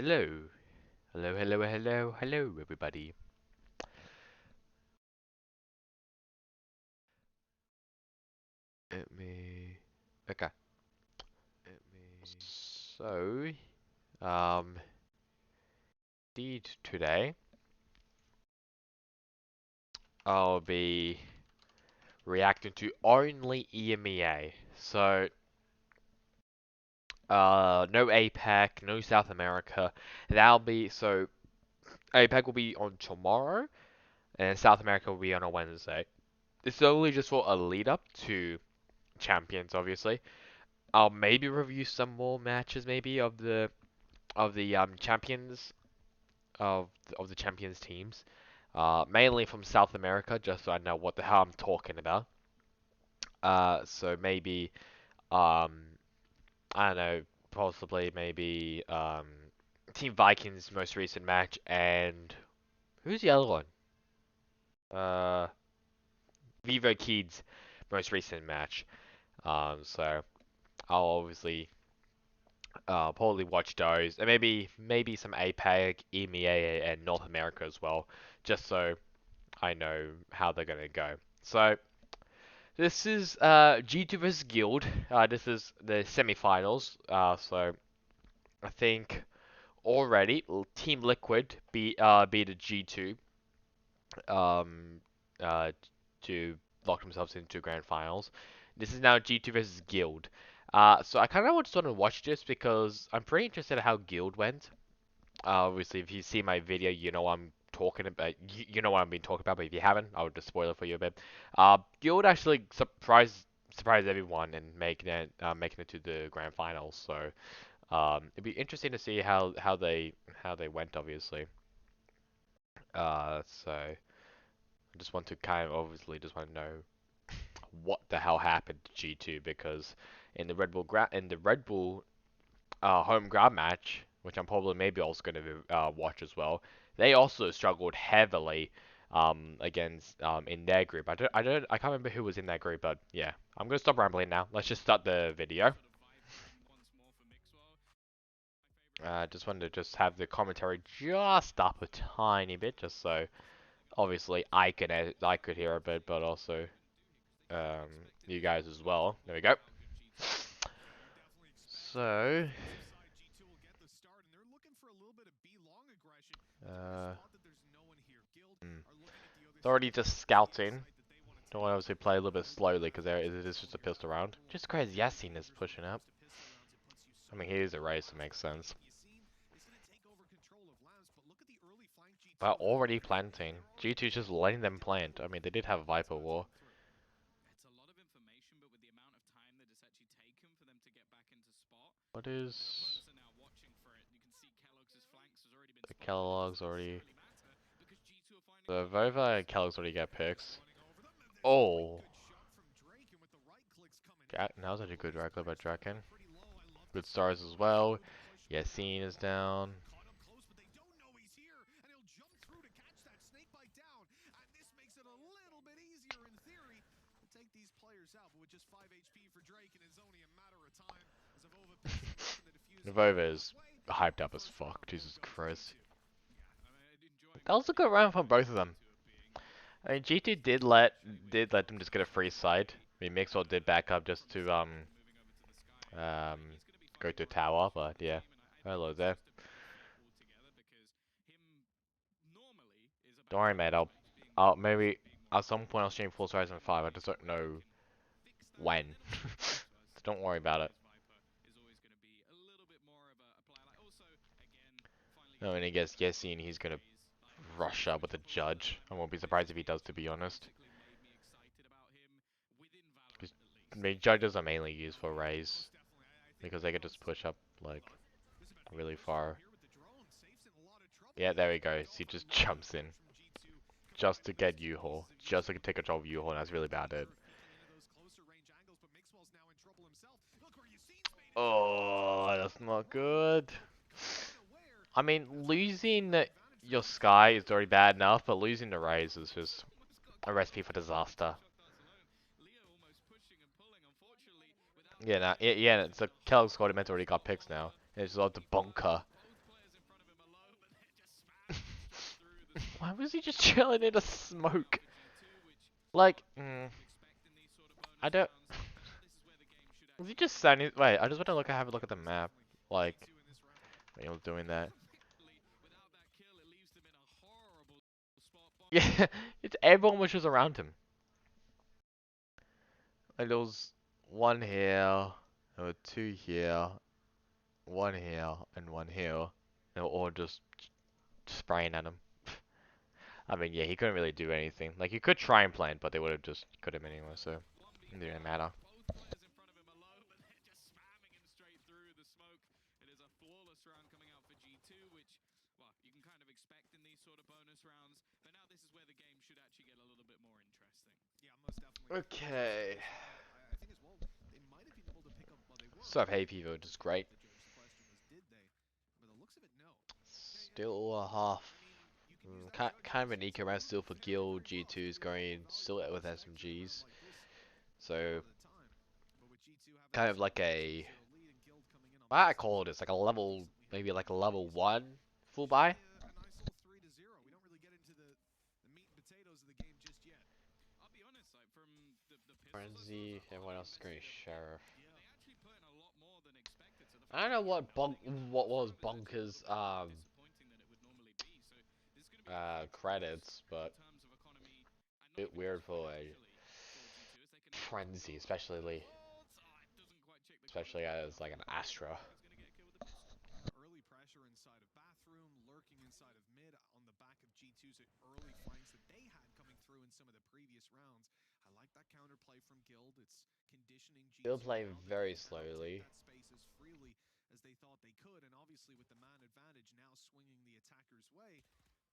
Hello. Hello, everybody. Let me. Okay. Let me. Um, today I'll be reacting to only EMEA. No APAC, no South America. APAC will be on tomorrow, and South America will be on a Wednesday. It's only just for a lead up to Champions, obviously. I'll maybe review some more matches, maybe of the champions of the champions teams, mainly from South America, just so I know what the hell I'm talking about. So maybe um, I don't know, possibly maybe Team Vikings most recent match and who's the other one? Uh, Vivo Kids most recent match. So I'll obviously probably watch those, and maybe some APAC, EMEA, and North America as well, just so I know how they're gonna go. So this is G2 versus Guild. This is the semi-finals. So I think already Team Liquid beat a G2 um uh to lock themselves into grand finals. This is now G2 versus Guild. So I kind of just want to watch this because I'm pretty interested in how Guild went. Obviously, if you see my video, you know what I'm talking about. You know what I've been talking about. But if you haven't, I'll just spoil it for you a bit. Guild actually surprised everyone and making it to the grand finals. So it'd be interesting to see how they went. Obviously. So I just want to kind of obviously just want to know what the hell happened to G2 because in the Red Bull home ground match, which I'm probably maybe also going to watch as well. They also struggled heavily against in their group. I can't remember who was in that group, but yeah, I'm gonna stop rambling now. Let's just start the video. Just wanted to just have the commentary just up a tiny bit, just so obviously I could hear a bit, but also um, you guys as well. There we go. So, uh, hmm. It's already just scouting. Don't want to obviously play a little bit slowly because it is just a pistol round. Just because Yasin is pushing up. I mean, he is a race, so it makes sense. But already planting. G2's just letting them plant. I mean, they did have Viper War. What is... The Kellogg's already... The Vova and Kellogg's already get picks. Oh! That was actually a good right clip by Draken. Good stars as well. Yasin is down. Vova is hyped up as fuck. Jesus Christ. That was a good round from both of them. I mean, G2 did let them just get a free side. I mean, Mixwell did back up just to um go to tower, but yeah, hello there. Don't worry, mate. I'll maybe at some point I'll stream Forza Horizon 5. I just don't know when. So don't worry about it. No, and I guess Yasin, he's gonna rush up with a judge. I won't be surprised if he does, to be honest. Because I mean, judges are mainly used for Rays because they can just push up like really far. Yeah, there he goes. He just jumps in just to get U-Haul, just to take control of U-Haul, and that's really about it. Oh, that's not good. I mean, losing your Sky is already bad enough, but losing the Rays is just a recipe for disaster. Yeah, nah, yeah, so Kellogg's squad already got picks now. It's just the bunker. Why was he just chilling in the smoke? Like, I don't. Was he just standing? Wait, I just want to have a look at the map. Like, when he was doing that. Yeah, it's everyone was just around him. Like there was one here, there were two here, one here, and one here. They were all just spraying at him. I mean, yeah, he couldn't really do anything. Like, he could try and plant, but they would have just cut him anyway, so it didn't matter. Okay. So hey people, which is great. Still a half. Kind of an eco round still for Guild. G2 is going still with SMGs. So, kind of like a. What I call this? Like a level. Maybe like a level 1 full buy? Frenzy, everyone else is going Sheriff. I don't know what was Bonker's credits, but a bit weird for a Frenzy, especially as like an Astra. They'll play very slowly.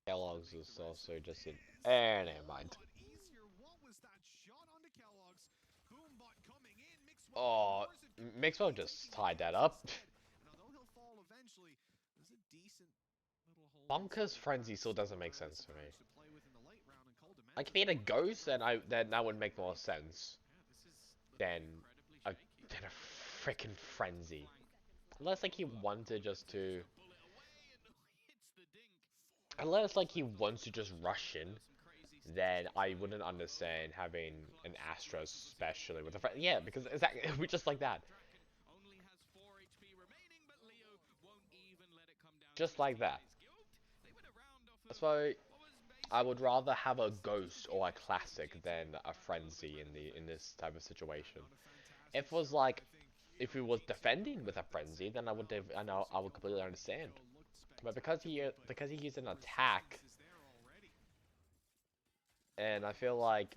Kellogg's is also just in. Never mind. Oh, Mixwell just tied that up. Bonker's Frenzy still doesn't make sense to me. Like if he had a ghost, then that would make more sense than a freaking Frenzy. Unless like he wanted just to. Unless like he wants to just rush in, then I wouldn't understand having an Astra, especially with a friend. Yeah, because exactly, we just like that. Just like that. That's why I would rather have a ghost or a classic than a frenzy in this type of situation. If it was like if he was defending with a frenzy, then I would completely understand. But because he used an attack, and I feel like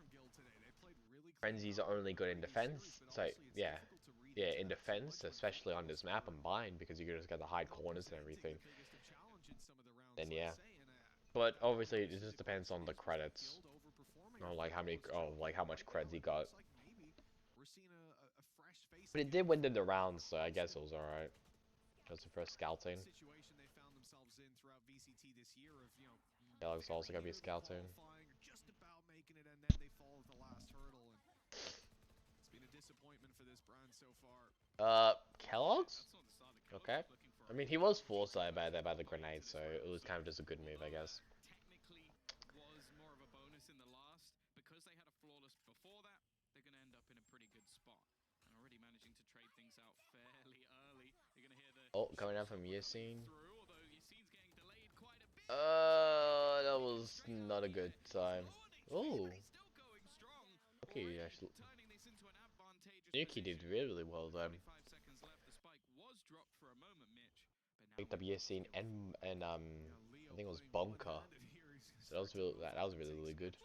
frenzies are only good in defense. So yeah, yeah, in defense, especially on this map and bind, because you can just get the hide corners and everything. Then yeah, but obviously it just depends on the credits. Like how many, like how much creds he got. But it did win in the rounds, so I guess it was alright. Just the first scouting. Alex also gonna be scouting. Kellogg's? Okay. I mean, he was foresight by the grenade, so it was kind of just a good move, I guess. Oh, coming out from Yassine. That was not a good time. Oh. Okay, actually. Yuki did really well then. Picked up Yassine and I think it was Bonka. So that was really good.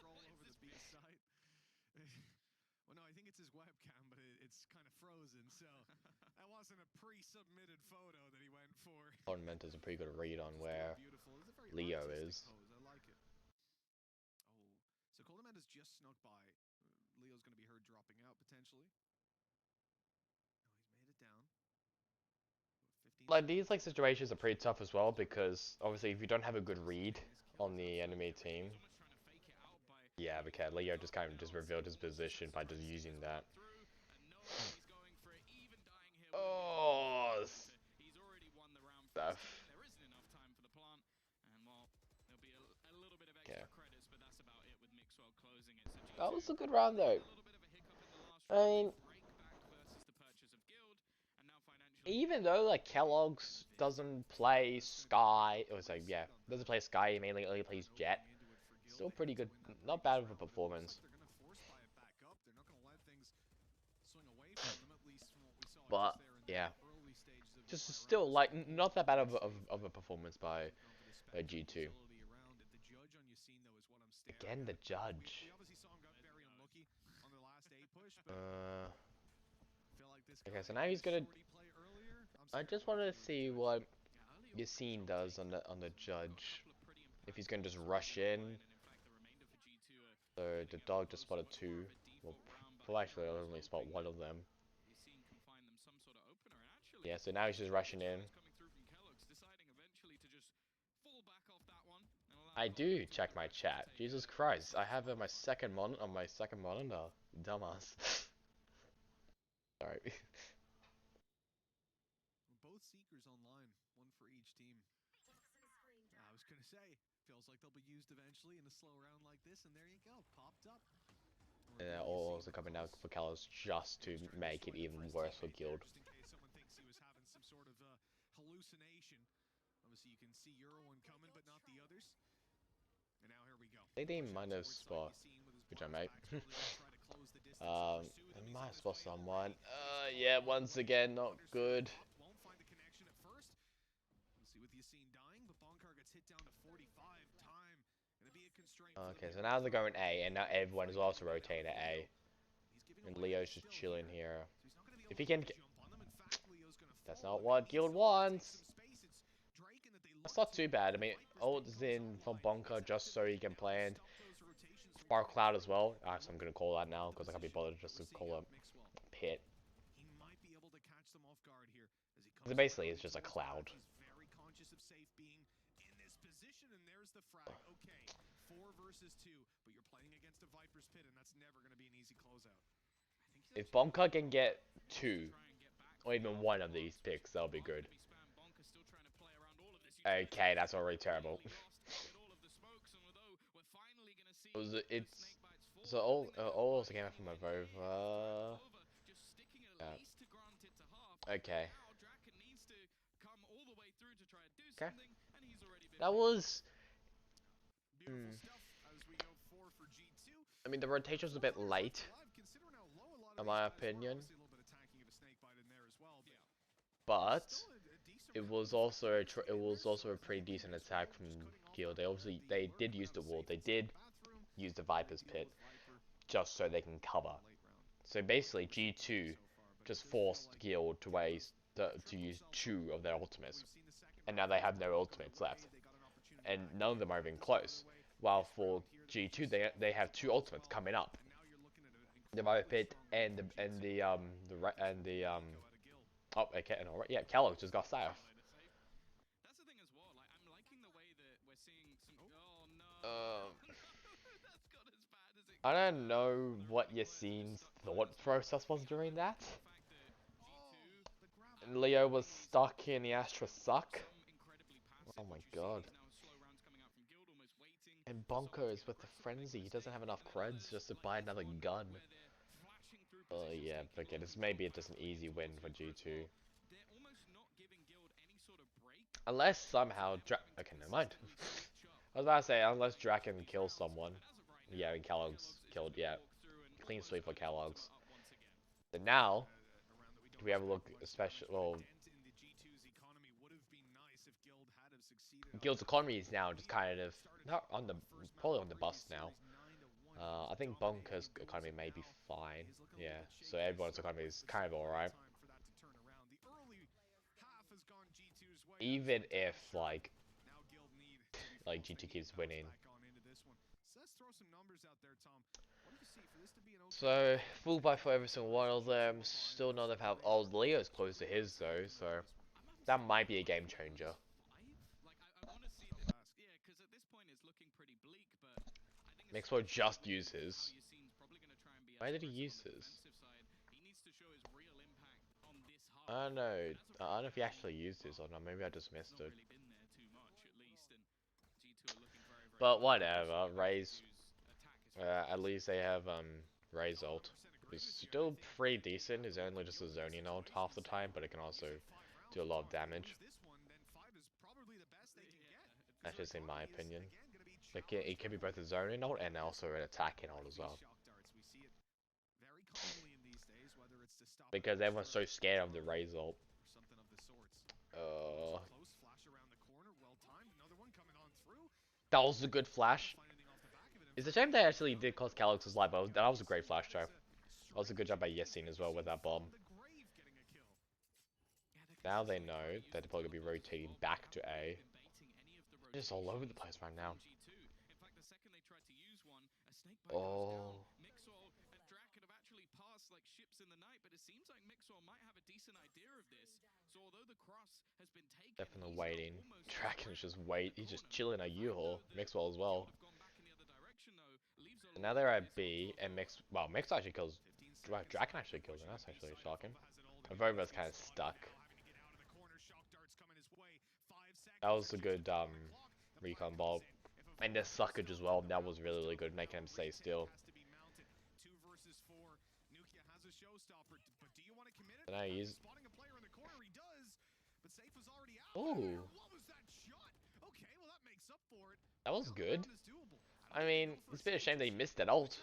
Torment is a pretty good read on where Leo is. Like these like situations are pretty tough as well because obviously if you don't have a good read on the enemy team, yeah, because Leo just kind of just revealed his position by just using that. Oh, stuff. Okay. That was a good round though. I mean, even though like Kellogg's doesn't play Sky, it was like yeah, doesn't play Sky. He mainly only plays Jet. Still pretty good, not bad of a performance. But yeah, just still like not that bad of a performance by G2. Again, the judge. Uh, okay, so now he's gonna. I just wanted to see what Yassine does on the judge. If he's gonna just rush in. So the dog just spotted two. Well, actually, I only spot one of them. Yeah, so now he's just rushing in. I do check my chat. Jesus Christ, I have my second on my second monitor. Dumbass. Sorry. Both seekers online, one for each team. I was gonna say, feels like they'll be used eventually in a slow round like this, and there you go, popped up. And they're all also coming out for Kalos just to make it even worse for Guild. Just in case someone thinks he was having some sort of hallucination. Obviously, you can see Euro one coming, but not the others. And now here we go. I think they might have spot, which I might. They might have spot someone. Yeah, once again, not good. Won't find the connection at first. We'll see with Yassine dying, but Bonkar gets hit down to 45 time. Gonna be a constraint. Okay, so now they're going A, and now everyone is also rotating to A. And Leo's just chilling here. If he can get... That's not what Guild wants. That's not too bad. I mean, ult's in for Bonker just so he can plan Spark Cloud as well. So I'm gonna call that now because I can't be bothered just to call a pit. So basically, it's just a cloud. Very conscious of safe being in this position, and there's the frag. Okay, 4 versus 2, but you're playing against a Viper's Pit, and that's never going to be an easy closeout. If Bonker can get 2, or even 1 of these picks, that'll be good. Okay, that's already terrible. It's so all also came out from a Vova. Okay. Okay. That was. I mean, the rotation was a bit late, in my opinion. But it was also a pretty decent attack from Guild. They did use the wall. They did use the Viper's Pit just so they can cover. So basically, G2 just forced Guild to use 2 of their ultimates, and now they have no ultimates left, and none of them are even close. While for G2, they have 2 ultimates coming up, the Viper Pit and the oh, okay, and alright, yeah, Kellogg just got south. I don't know what Yassine's thought process was during that. And Leo was stuck in the Astra suck. Oh my god. And Bonko is with the frenzy. He doesn't have enough creds just to buy another gun. Oh yeah, but okay, this may be just an easy win for G2. Unless somehow okay, never mind. I was about to say, unless Draken kills someone. Yeah, and Kellogg's killed, yeah. Clean sweep for Kellogg's. So now, do we have a look, especially, well, Guild's economy is now just kind of, not on the, probably on the bust now. I think Bunker's economy may be fine, yeah. So everyone's economy is kind of alright. Even if, like G2 keeps winning. So, full buy for every single one of them. Still not enough help. Oh, Leo's close to his though, so that might be a game changer. Mixwell just use his. Why did he use his? I don't know. I don't know if he actually used his or not. Maybe I just missed it. But whatever. Raze At least they have Ray's ult. It's still pretty decent. It's only just a zoning ult half the time, but it can also do a lot of damage. That's just in my opinion. It can be both a zoning ult and also an attacking ult as well. Because everyone's so scared of the Ray's ult. Uh, that was a good flash. It's a shame they actually did cost Calyx's life, but that was a great flash though. That was a good job by Yessin as well with that bomb. Now they know that they're probably going to be rotating back to A. Just all over the place right now. Oh. Definitely waiting. Draken's just wait. He's just chilling at U-Haul. Mixwell as well. And now they're at B, and Mix actually kills. Draken actually kills him. That's actually shocking. Vova's kind of stuck. That was a good recon ball. And there's suckage as well. That was really, really good, making him stay still. And now he's. Ooh. That was good. I mean, it's a bit of a shame they missed that ult.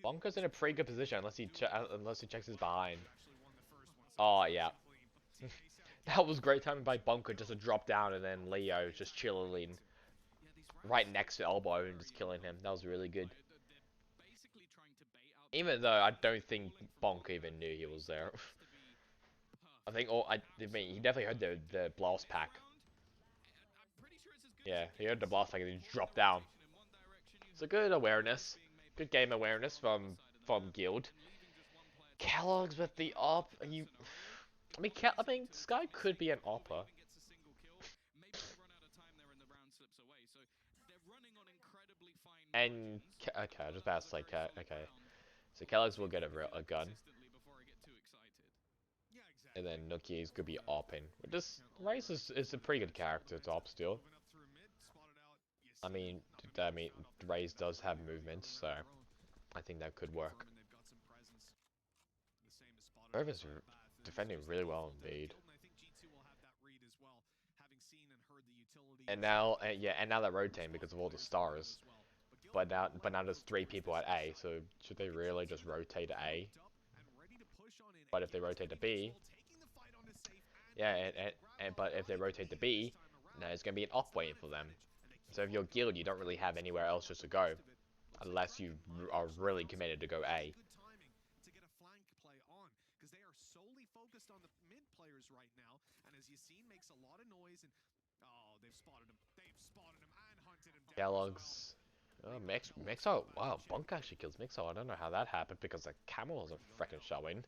Bonker's in a pretty good position unless he checks his behind. Oh yeah. That was great timing by Bunker just to drop down and then Leo just chilling right next to Elbow and just killing him. That was really good. Even though I don't think Bonk even knew he was there. I mean, he definitely heard the blast pack. Yeah, he heard the blast pack and he dropped down. It's a good awareness. Good game awareness from Guild. Kellogg's with the op. I mean, this guy could be an opper. And okay, I was just about to say, okay. So Kellogg's will get a gun, and then Nuki's could be opping. But this Race is a pretty good character to op still. I mean, Raze does have movement, so I think that could work. Rover's defending really well indeed. And now, yeah, and now they're rotating because of all the stars. But now there's 3 people at A, so should they really just rotate to A? But if they rotate to B, yeah, but if they rotate to B, now it's gonna be an op waiting for them. So if you're Guild, you don't really have anywhere else just to go, unless you are really committed to go A. Kellogg's. Oh, Mixo. Wow, Bunk actually kills Mixo. I don't know how that happened because the camel wasn't freaking showing.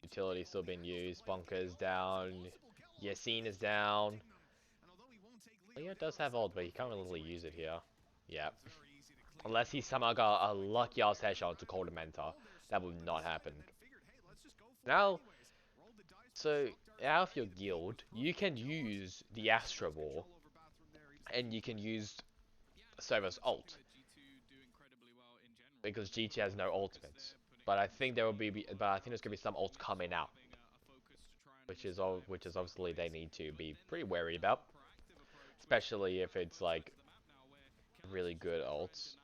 Utility still being used. Bunker's down. Yassine is down. Leo does have ult, but he can't really use it here. Yeah. Unless he somehow got a lucky ass headshot to Cold Mentor. That would not happen. Now, so out of your guild, you can use the Astro Ball, and you can use Server's ult, because GT has no ultimates. But I think there's gonna be some ults coming out, which is obviously they need to be pretty wary about, especially if it's like really good ults.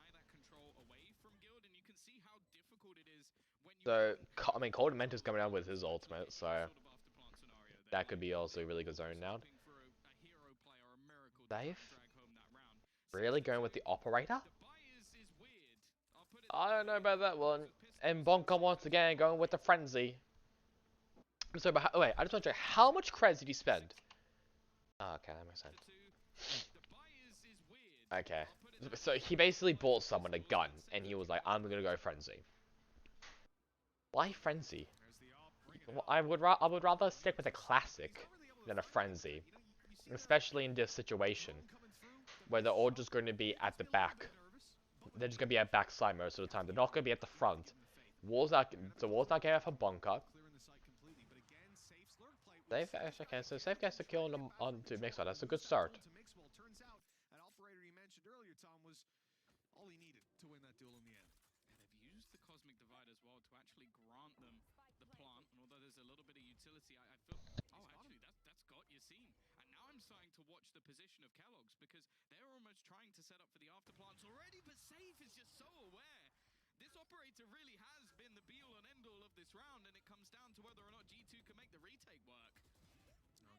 So I mean, Cold Mentor's coming out with his ultimate, so that could be also a really good zone now. Safe? Really going with the operator? I don't know about that one. And Bonka once again going with the frenzy. So, wait, I just want to check, how much creds did he spend? Oh, okay, that makes sense. Okay. So he basically bought someone a gun, and he was like, I'm gonna go frenzy. Why frenzy? I would rather stick with a classic than a frenzy. Especially in this situation, where they're all just going to be at the back. They're just going to be at backside most of the time. They're not going to be at the front. Wall's not getting off a bunker. Safe, okay, so safe gets the kill onto Mixwell. That's a good start. Turns out that operator you mentioned earlier, Tom, was all he needed to win that duel in the end. And they've used the Cosmic Divide as well to actually grant them the plant. And although there's a little bit of utility, I feel... Oh, actually, that's got your scene. And now I'm starting to watch the position of Kellogg's because they're almost trying to set up for the after plants already, but Safe is just so aware. This operator really has been the be-all and end-all of this round, and it comes down to whether or not G2 can make the retake work.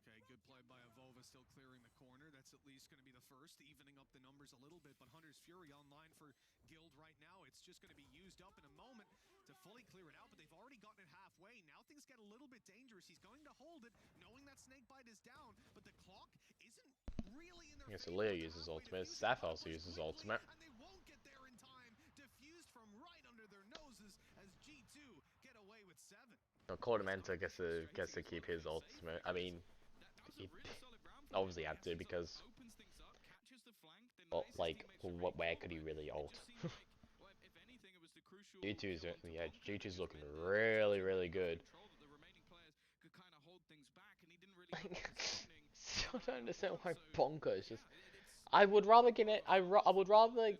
Okay, good play by Avova, still clearing the corner. That's at least going to be the first, evening up the numbers a little bit. But Hunter's Fury online for Guild right now. It's just going to be used up in a moment to fully clear it out, but they've already gotten it halfway. Now things get a little bit dangerous. He's going to hold it, knowing that Snakebite is down, but the clock isn't really in their Yes, favor. Leo uses ultimate. Seth also uses ultimate. And they won't get there in time. Diffused from right under their noses as G2 get away with 7. No, Cordamenta gets to keep his ultimate. I mean, he obviously had to because, well, like, where could he really ult? G2's yeah, G2's looking really, really good. I don't understand why Bonka is just. I would rather get it. I would rather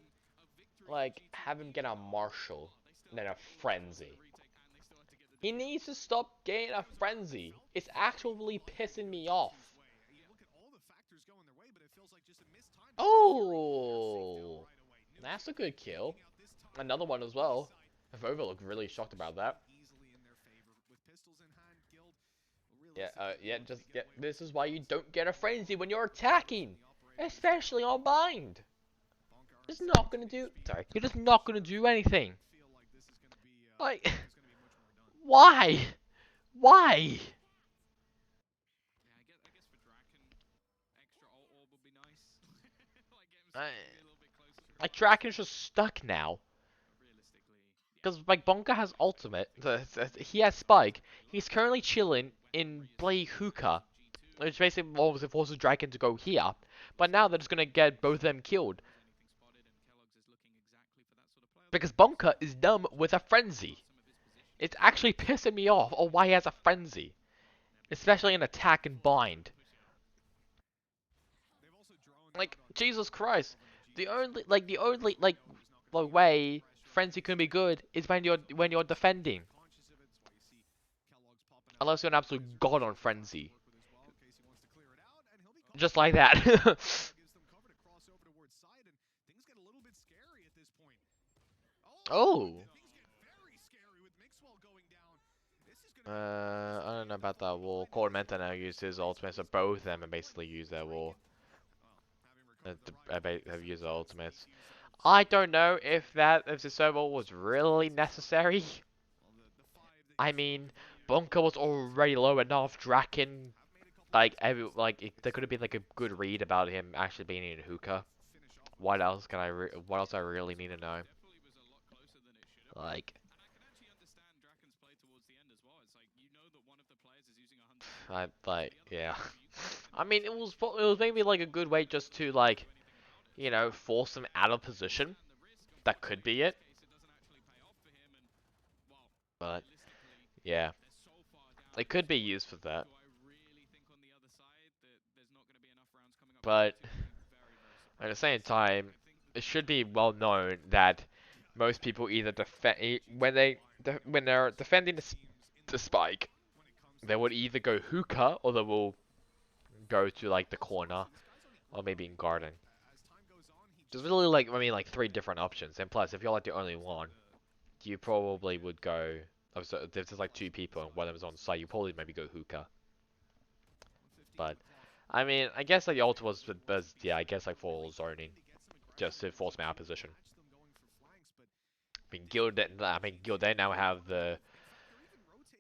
like have him get a Marshall than a Frenzy. He needs to stop getting a Frenzy. It's actually pissing me off. Oh, that's a good kill. Another one as well. Vova looked really shocked about that. Yeah, this is why you don't get a Frenzy when you're attacking. Especially on Bind. It's not gonna do, sorry, you're just not gonna do anything. Like, why? Why? Like, Draken's just stuck now. Because, like, Bonka has ultimate, he has Spike, he's currently chilling in Blade Hookah, which basically obviously forces Draken to go here, but now they're just gonna get both of them killed. Because Bonka is dumb with a Frenzy. It's actually pissing me off on why he has a Frenzy. Especially in attack and bind. Like, Jesus Christ. The only way Frenzy can be good is when you're defending. Unless you're an absolute god on Frenzy. Just like that. Oh. I don't know about that wall. Menta now used his ultimate, so both of them have basically used their wall. Have used their ultimates. I don't know if the server was really necessary. I mean, Bunker was already low enough. Draken, there could have been like a good read about him actually being in hookah. What else can what else I really need to know? Like, yeah. I mean, it was maybe like a good way just to like, force him out of position. That could be it. But yeah, it could be used for that. But at the same time, it should be well known that most people either defend when they're defending the spike, they would either go hookah or they will go to like the corner or maybe in garden. There's really like 3 different options, and plus if you're like the only one, you probably would go. Oh, so if there's like 2 people and one of them's on site, you probably maybe go hookah. But I mean, I guess like the ult was yeah, I guess like for zoning, just to force me out of position. I mean, Guild they now have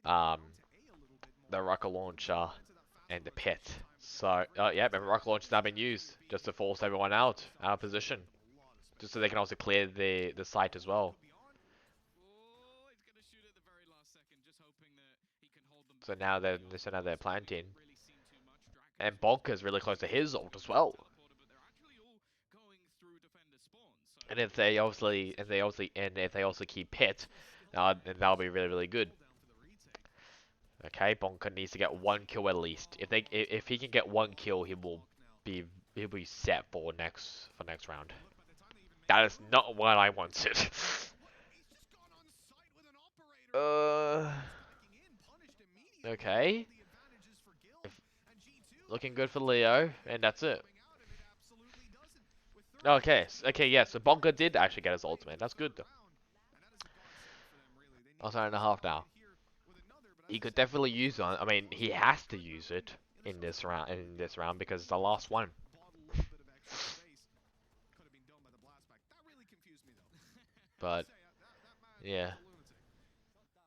um the rocket launcher and the pit. So yeah, the rocket launcher's now been used just to force everyone out of position, just so they can also clear the site as well. So now they're planting, and Bonker's really close to his ult as well. And if they also keep pit, then that'll be really, really good. Okay, Bonka needs to get one kill at least. If he can get one kill, be he'll be set for next round. That is not what I wanted. uh, okay. Looking good for Leo, and that's it. Okay, okay, yeah. So Bonka did actually get his ultimate. That's good though. Also, 9.5 now. He could definitely use it. I mean, he has to use it in this round. In this round because it's the last one. But yeah.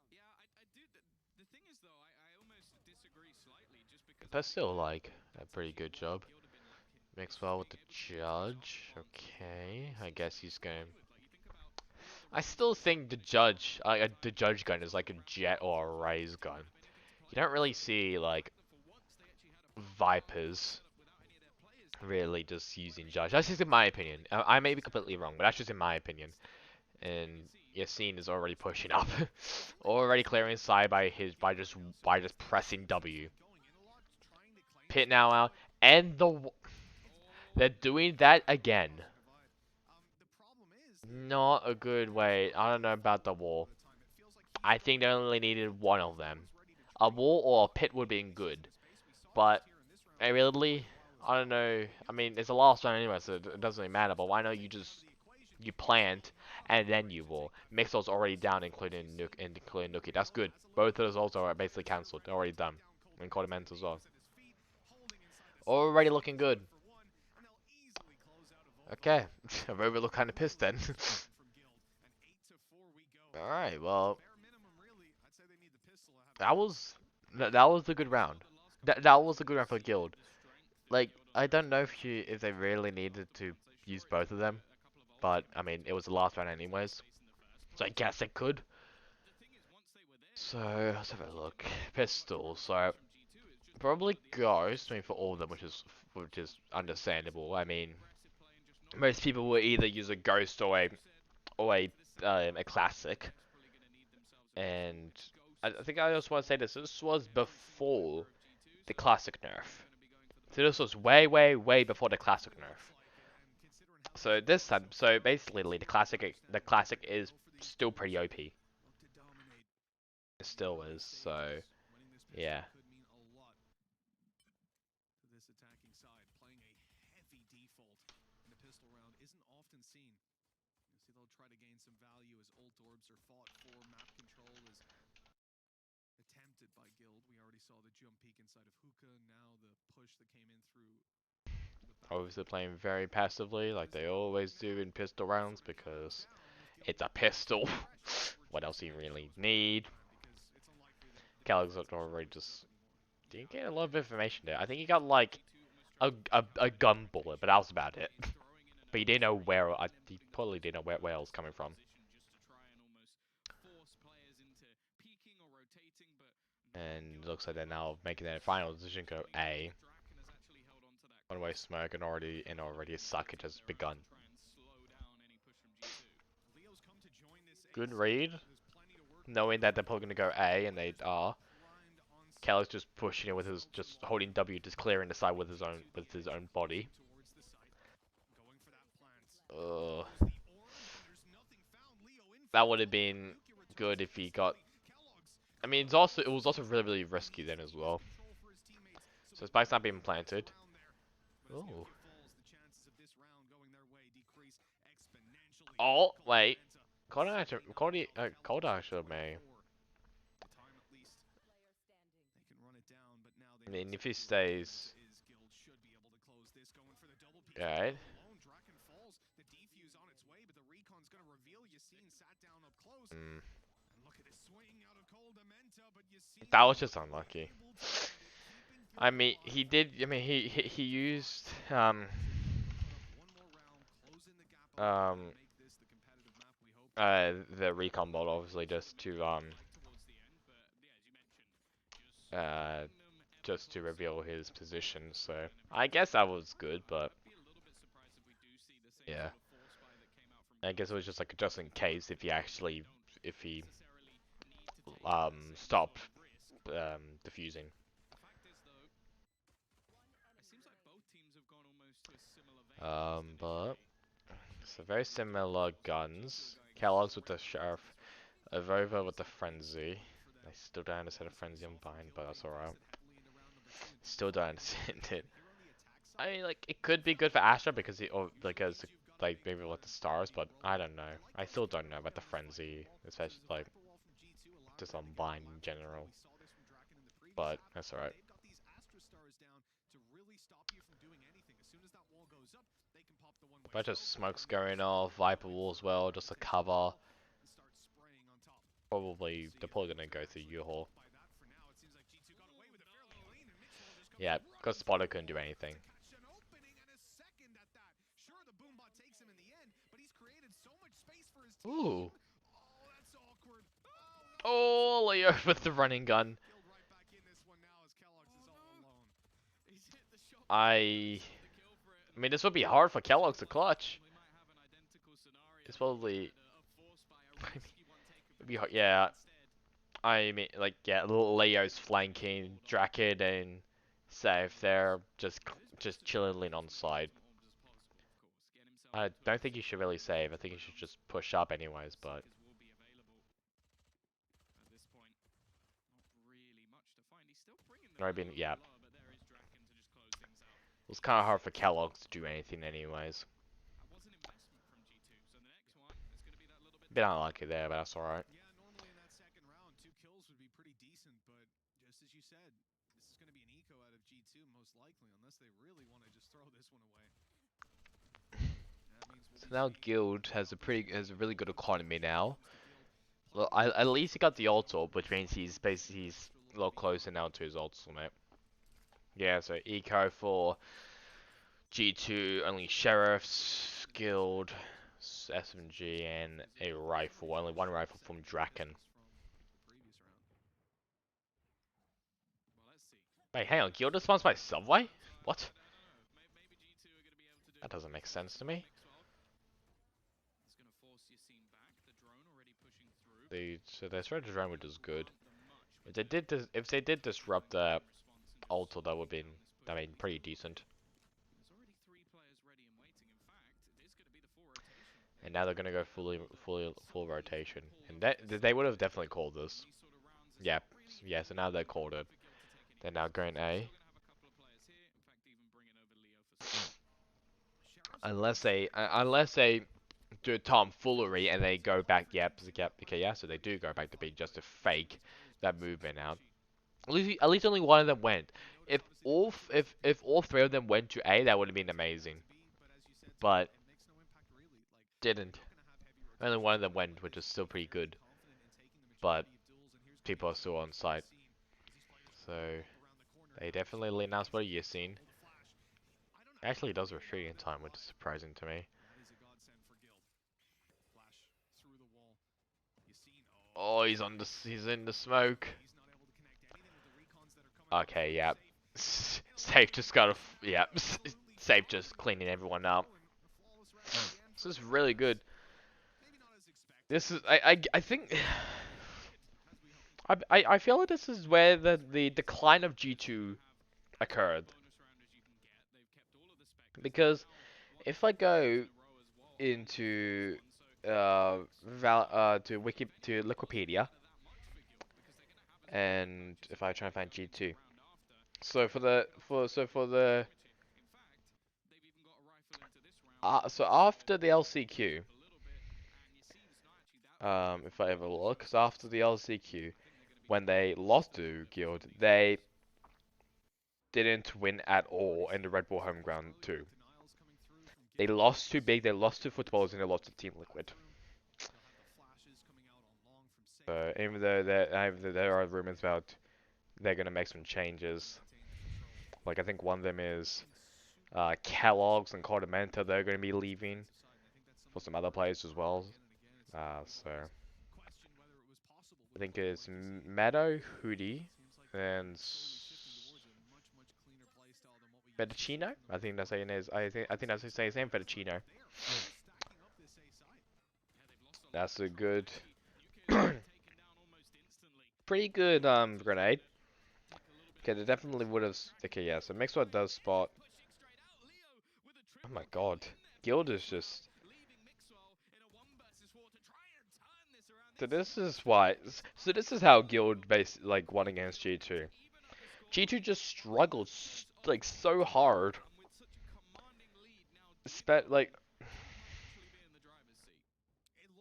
Yeah, I do. The thing is, though, I almost disagree slightly just because But I feel still, like like, a pretty good what job. Guild have been lacking Mixed is well with being the able to focus on judge. on Okay, I basics guess and he's be going. fluid. Like you think about all of the I ways still that think the judge gun is like a jet or a raise gun. have been able to You play don't really is see the like fact that for once they actually had a proper Vipers setup without any of their players there. really just Where using they judge. can That's just in my opinion. I may be completely necessarily wrong, but that's just in my opinion. is what And you see. But Yassine is already still, pushing up, really already doesn't clearing seem side to by be his able to do so. by just pressing W. Going in a lot, trying to claim Pit this now base, out, but and they're Oh, doing that again. cosmic divide. The problem is Not a the good enemy's way. I not don't know really about the following a lot wall. of the time. It feels like he's I think they trying to only push needed forward one and of them. Bonka's ready to A trade. wall or a pit would have Maybe been he's using good, the space. We saw it but just here in this round I for quite really, a while as I don't well. know. I Guild mean, it's the taking last round anyway, so it doesn't really matter. But why not you just out of the equation. you So plant Lost and then ready you to will. take that first Mixel's already blood. down, including Nuki. That's good. Both of those ults are basically cancelled. They're already done. And Codiments as well. Already looking good. Okay, Rover look kind of pissed then. All right, well, that was that was a good round. That was a good round for Guild. Like, I don't know if they really needed to use both of them, but I mean, it was the last round anyways, so I guess they could. So let's have a look. Pistol. So probably Ghost. I mean, for all of them, which is understandable. I mean, most people will either use a Ghost or a classic, and I think I just want to say this. This was before the classic nerf. So this was way, way, way before the classic nerf. So this time, so basically, the classic is still pretty OP. It still is. So yeah. This attacking side playing a heavy default in a pistol round isn't often seen. You see they'll try to gain some value as ult orbs are fought for. Map control is attempted by Guild. We already saw the jump peek inside of Hookah. Now the push that came in through the back Obviously playing very passively, like they always do in pistol rounds, because it's a pistol. What else do you really need? Kellogg's already just didn't get a lot of information there. I think he got like a gun bullet, but that was about it. But he didn't know where. He probably didn't know where it was coming from. And looks like they're now making their final decision. Go A. One way smoke and already a suck. It has begun. Good read. Knowing that they're probably gonna go A, and they are. Kellogg's just pushing it with his, just holding W, just clearing the side with his own body. Uh, that would have been good if he got. I mean, it was also really, really risky then as well. So Spike's not being planted. Oh. Oh, wait. Kodak should may. I mean, if he stays. Alright. Mm. That was just unlucky. I mean, he did. I mean, he used um the recon bot obviously uh just to reveal his position. So I guess that was good, but yeah, I guess it was just like just in case if he stopped defusing. The fact is, though, it seems like both teams have gone almost to a similar vein, at least But initially. it's a very similar guns. Kellogg's with the Sheriff, Avova with the Frenzy. I still don't understand a Frenzy on Bind, but that's alright. Still don't understand it. I mean, like, it could be good for Astra because like, maybe with the stars, but I don't know. I still don't know about the Frenzy, especially, like, just on Bind in general. But, that's alright. Bunch of smokes going off, Viper Wall as well, just to cover. They're probably gonna go through U-Haul. Yeah, because Spotter couldn't do anything. Ooh. Oh, Leo with the running gun. I mean, this would be hard for Kellogg's to clutch. It's probably... it'd be hard. Yeah, I mean, like, yeah, Leo's flanking, Draken and Safe there, just chilling on side. I don't think you should really save. I think you should just push up anyways, but... I mean, yeah. It was kind of hard for Kellogg's to do anything anyways. Bit unlucky there, but that's alright. Yeah, normally in that second round, 2 kills would be pretty decent, but just as you said, this is going to be an eco out of G2 most likely, unless they really want to just throw this one away. So now Guild has a really good economy now. Well, at least he got the ult orb, which means he's a lot closer now to his ultimate. Yeah, so eco for G2, only sheriffs, Guild, SMG, and a rifle. Only one rifle from Draken. Wait, hang on, Guild is sponsored by Subway? What? That doesn't make sense to me. So their strategy drone, which is good. If they did disrupt the ult, that would have been, I mean, pretty decent. And now they're gonna go full rotation, and they would have definitely called this. Yeah, yeah. So now they called it. They're now going A. Unless they do tomfoolery and they go back. Yep, okay, yeah. So they do go back to B just to fake that movement out. At least only one of them went. If all three of them went to A, that would have been amazing. But didn't. Only one of them went, which is still pretty good. But people are still on site. So they definitely announced what you've seen. Actually, does retreat in time, which is surprising to me. Oh, he's in the smoke. Okay, yeah. Safe just got yeah. Safe just cleaning everyone up. This is really good. This is I think I feel like this is where the decline of G2 occurred. Because if I go into to Wikipedia, and if I try and find G2, so so after the LCQ, if I ever look, so after the LCQ, when they lost to Guild, they didn't win at all in the Red Bull home ground too. They lost to Big, they lost to Footballers, and they lost to Team Liquid. So even though there are rumors about they're gonna make some changes, like I think one of them is Kellogg's and Cordamenta, they're gonna be leaving for some other players as well. So I think it's Meadow, Hootie, and Fettuccino. I think that's saying is. I think that's his name, Fettuccino. That's a good, pretty good grenade. Okay, they definitely would have. Okay, yeah. So Mixwell does spot. Oh my God, Guild is just. So this is why. So this is how Guild like won against G2. G2 just struggled like so hard. Like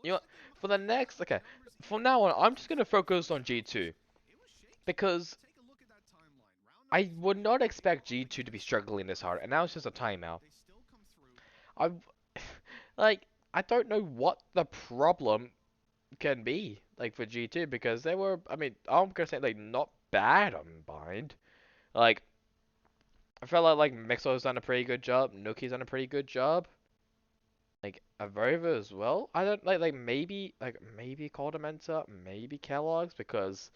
you know, for the next. Okay, from now on, I'm just gonna focus on G2 because I would not expect G2 to be struggling this hard, and now it's just a timeout. I like I don't know what the problem can be like for G2 because they were. I mean, I'm gonna say like not bad on bind. Like I felt like Mixo's done a pretty good job. Nuki's done a pretty good job. Like Avova as well. I don't maybe Caldamenta, maybe Kellogg's because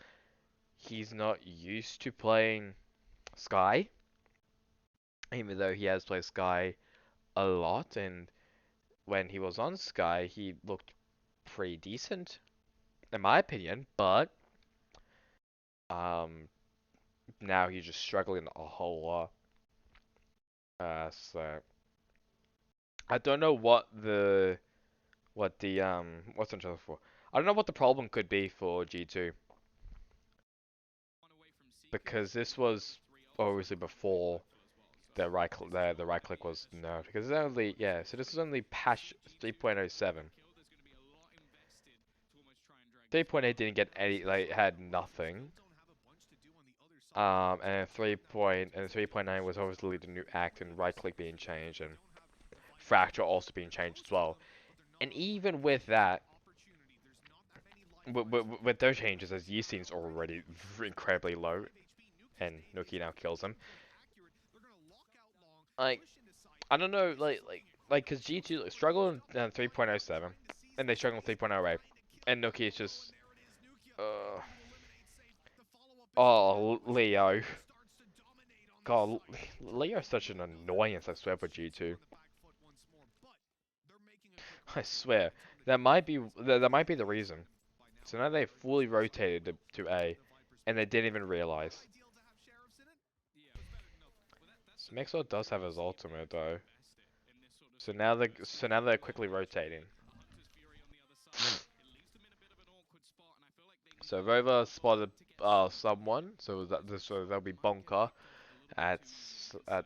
he's not used to playing Sky. Even though he has played Sky a lot, and when he was on Sky, he looked pretty decent, in my opinion. But um, now he's just struggling a whole lot. So I don't know what's in for. I don't know what the problem could be for G2 because this was obviously before the right click was nerfed because it's only so this is only patch 3.07. 3.8 didn't get any had nothing. And 3.9 was obviously the new act and right click being changed and fracture also being changed as well. And even with that, with those changes, as Yisin's already incredibly low, and Nuki now kills him. Like I don't know, because G2 struggled in 3.07, and they struggled in 3.08, and Nuki is just Leo. God, Leo's such an annoyance, I swear, for G2. I swear. That might be the reason. So now they fully rotated to A, and they didn't even realize. So Maxwell does have his ultimate though. So now they're quickly rotating. So Rova spotted someone, so that'll be Bonker at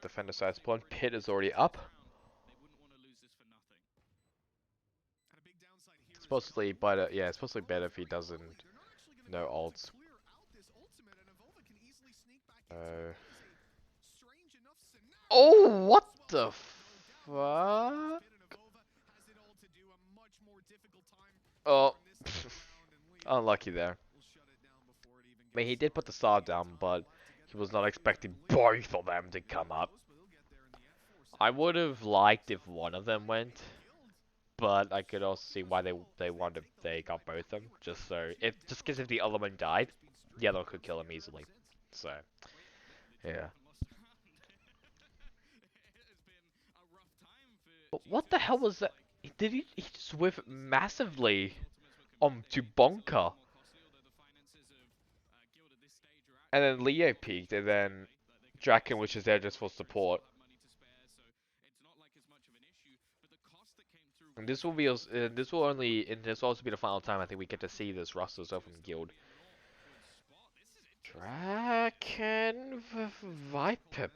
defender side spawn. Pit is already up. Supposedly better, yeah, it's supposedly better if he doesn't know ults. Uh, oh, what the fuck? Oh, unlucky there. I mean, he did put the star down, but he was not expecting both of them to come up. I would have liked if one of them went, but I could also see why they got both of them, just because if the other one died, the other one could kill him easily. So, yeah. But what the hell was that? Did he just whiff massively onto Bonker? And then Leo peaked, and then Draken, which is there just for support. And this will also be the final time I think we get to see this roster so from Guild. Draken Viper.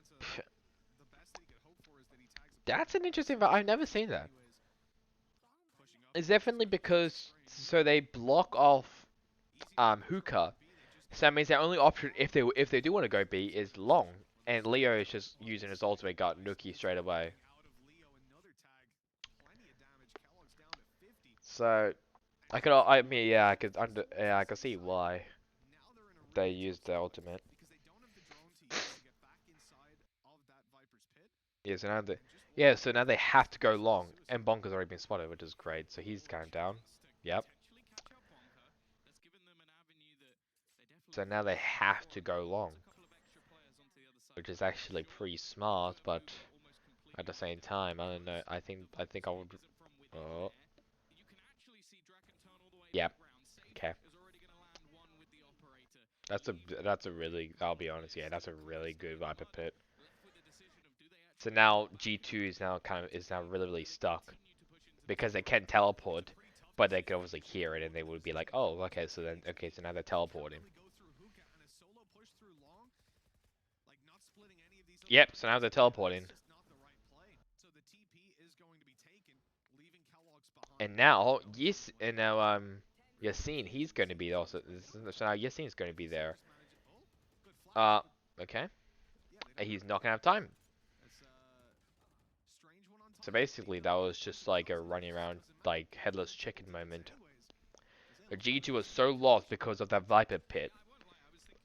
That's an interesting. I've never seen that. It's definitely because they block off Hookah. So that means their only option if they do want to go B is long, and Leo is just using his ultimate got Nuki straight away. So I could see why they used the ultimate. So now they have to go long, and Bonker's already been spotted, which is great. So he's going down. Yep. So now they have to go long, which is actually pretty smart, but at the same time, I don't know. I think I would. Oh. Yep. Okay. That's a really, I'll be honest, yeah, that's a really good Viper pit. So now G2 is now really stuck because they can't teleport, but they can obviously hear it and they would be like, oh, okay, so now they're teleporting. Yep, so now they're teleporting. And now, yes, and now Yassine, he's going to be also. So now Yassine's going to be there. Uh, okay. He's not gonna have time. So basically, that was just like a running around like headless chicken moment. But G2 was so lost because of that Viper pit.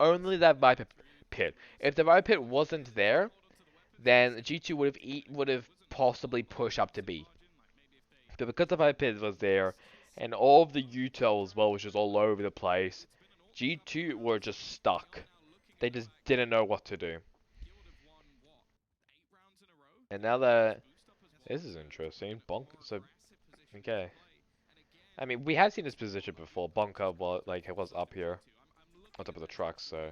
Only that Viper pit. If the Viper pit wasn't there, then G2 would have possibly pushed up to B. But because the Viper pit was there, and all of the util as well was just all over the place, G2 were just stuck. They just didn't know what to do. And now that this is interesting, Bonk. So okay. I mean, we have seen this position before. Bonker was up here on top of the truck, so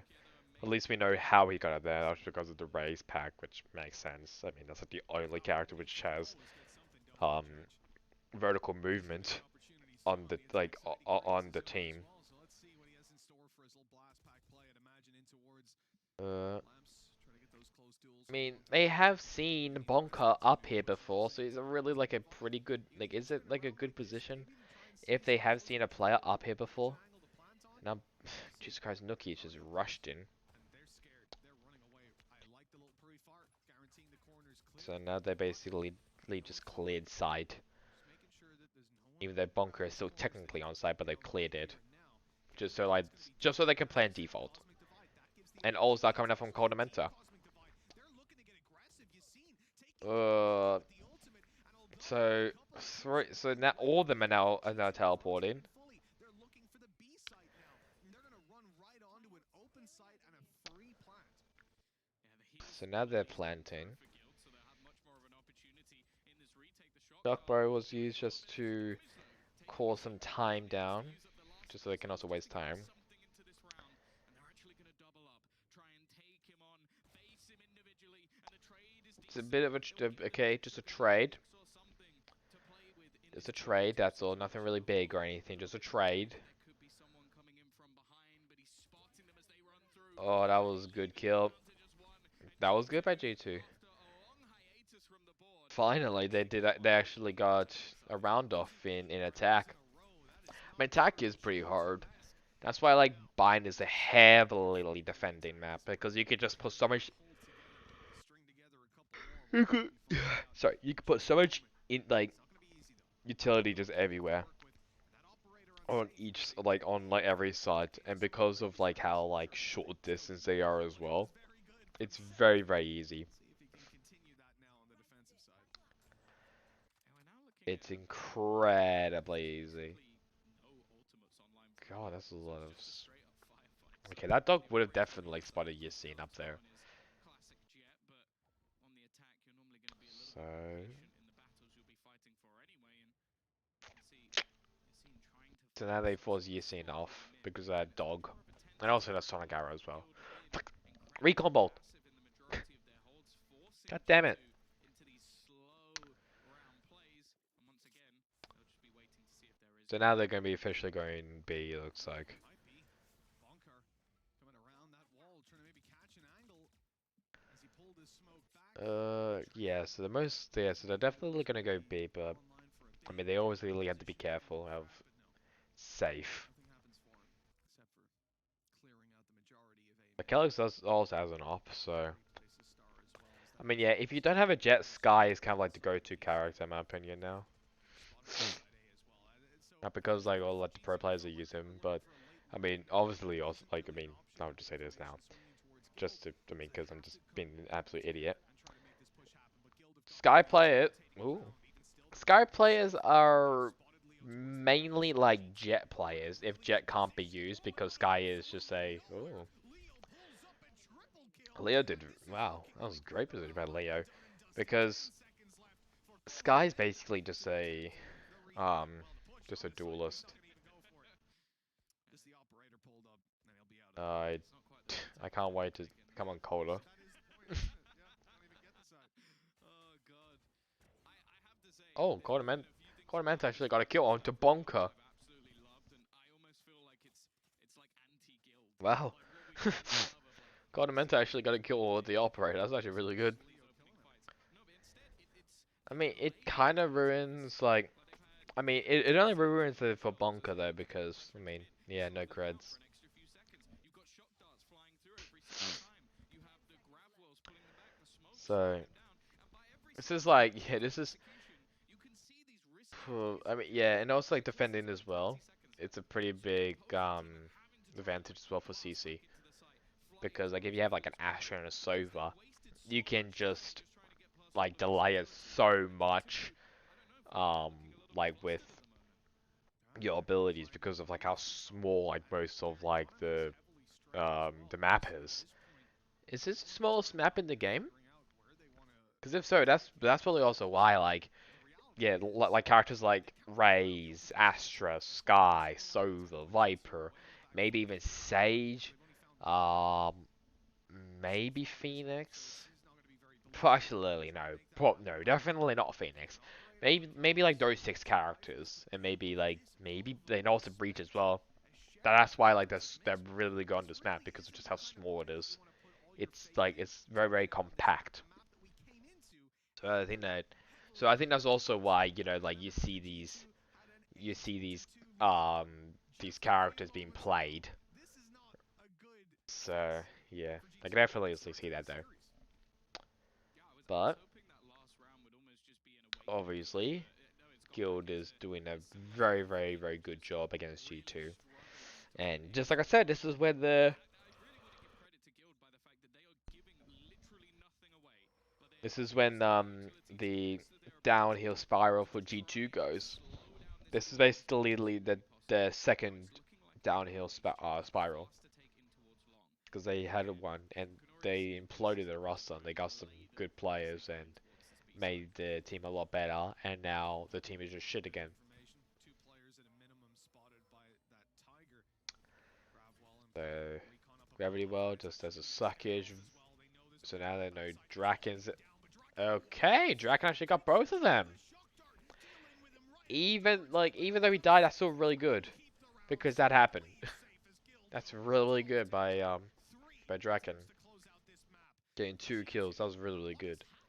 at least we know how he got up there. That's because of the race pack, which makes sense. I mean, that's like the only character which has um vertical movement on the on the team. I mean, they have seen Bonker up here before, so it's a really like a pretty good is it like a good position if they have seen a player up here before? Now, Jesus Christ, Nookie just rushed in. So now they basically just cleared side. Even though Bonker is still technically on side, but they've cleared it. Just so they can play in default. And all that coming up from Coldamenta. Uh, so now all of them are now teleporting. So now they're planting. Shockbro was used just to cause some time down, just so they can also waste time. It's a bit of okay, just a trade. Just a trade, that's all. Nothing really big or anything, just a trade. Oh, that was a good kill. That was good by G2. Finally, they actually got a round off in attack. I mean, attack is pretty hard. That's why I like Bind is a heavily defending map because you could just put so much. You could, sorry, you could put so much in utility just everywhere on each on every side, and because of how short distance they are as well, it's very easy. It's incredibly easy. God, that's a lot of. Okay, that dog would have definitely spotted Yassine up there. So. So now they force Yassine off because of that dog. And also that Sonic Arrow as well. Recon Bolt! God damn it! So now they're going to be officially going B, it looks like. Yeah, so so they're definitely going to go B, but I mean, they always really have to be careful of safe. But Kellogg's also has an op, so. I mean, yeah, if you don't have a Jet, Sky is kind of like the go-to character, in my opinion, now. Not because, all the pro players are using him, but, I mean, obviously, also, I mean, I'll just say this now. I mean, because I'm just being an absolute idiot. Sky player, ooh. Sky players are mainly like Jet players if Jet can't be used because Sky is just a. Ooh. Leo did. Wow, that was a great position by Leo because Sky's basically um just a duelist. I It's not quite there I yet. can't wait to come on Cola. That is the point, isn't it? Yeah, don't even get the side. Oh god. I have to say, Oh, there's been Corderman. a few things about Corderman's this actually got a map kill onto that Bonker. I've absolutely loved, and I almost feel like it's like anti-guild. Wow. Like what we normally love of like Corderman's seeing actually got a kill with the really operator. That's actually really good. easy opening fights. No, but instead it's I the mean, it delayed kind of response. ruins, like, Like they've had I mean, a it only couple of ruins it for shots Bonker that though, have been because, like I mean, maybe yeah, no slowed them down creds. for an extra few seconds. You've got shock darts flying through every single time. You have the grab wells pulling them back, the smoke So, slowing them down, and by every this is single like, yeah, time this is, execution, you can see these risky plays I mean, being yeah, made. and also like Like let's defending take as 20 well. seconds It's now. a pretty So the big opposing team having to try and advantage as well for fast CC. back into the site, fly Because like if towards you the have like an kills point, Asher and a because they've Sova, wasted you so can much time just just trying to get past the like players delay it behind them. so And much, G2, I don't know, Paul, they're looking a little bit like with busted at the moment. your Yeah, it abilities feels like because of they're like how really small like most of like Valorant is heavily stretched as the well. map So at is. this point, Is this the Cold are smallest map in the game? figuring out where they want to Because if so, that's probably also why like the reality yeah is like characters the like counter pick around the Raze, opening site Astra, is Sky, still not working Sova, for G2. Viper, While the fact that maybe they've even got two kills, Sage, they've only found two um so maybe far this round. So it Phoenix. is not going to be very believable Partially, as they no. make that early No, push. definitely not Phoenix. The operator Maybe like those six characters, and at maybe this maybe moment they also Breach as well. as That's Sheriff why like has they're mentioned, really gone he this map really because of isn't just the how kind of small it player is. you want to put all your It's faith like in. it's very And the compact. map that we came into So is I think very that so I heavily think that's also stretched. why like And G2 had an you see 8-2 these lead these just a few characters being moments ago. played. This is not a good So place yeah, for I G2 can to be definitely starting see that this though. series. Yeah, I was But hoping that last round would almost just be an awakening for them, obviously but no, it's gone back Guild into is doing a similar very situation. good job against Really G2. struggling to And find just like I said, this is where the I really want to give credit to Guild by the fact that they are giving literally nothing away. Like they this are is when using the utility to the bolster their opponent's downhill board spiral to for G2 try and goes. slow down this This is build as basically much as humanly possible. the Now second it's looking like downhill Valorant is just as spiral fast to take in towards long. because they had Like one and you can already they see imploded the G2 roster and they trying to got some delay good them as they players go in and towards this B made side. the team a lot better. And now the team is just shit again. Information, two players at a minimum spotted by that Tiger. Gravwell and planning So recon up above. Gravity Well Operator just as a expecting these suckage. kills as well. They know this So will be now their they know first sight. Draken's. Down, but Draken Okay, Draken actually got both of them. the shock dart dealing with him right in the heart. Even though he died, that's still really Able good to keep the round because that happened. safely safe as Guild That's are really able good to get three by Draken. attempts to close out this map. Getting two kills, that G2, was really what has good. happened?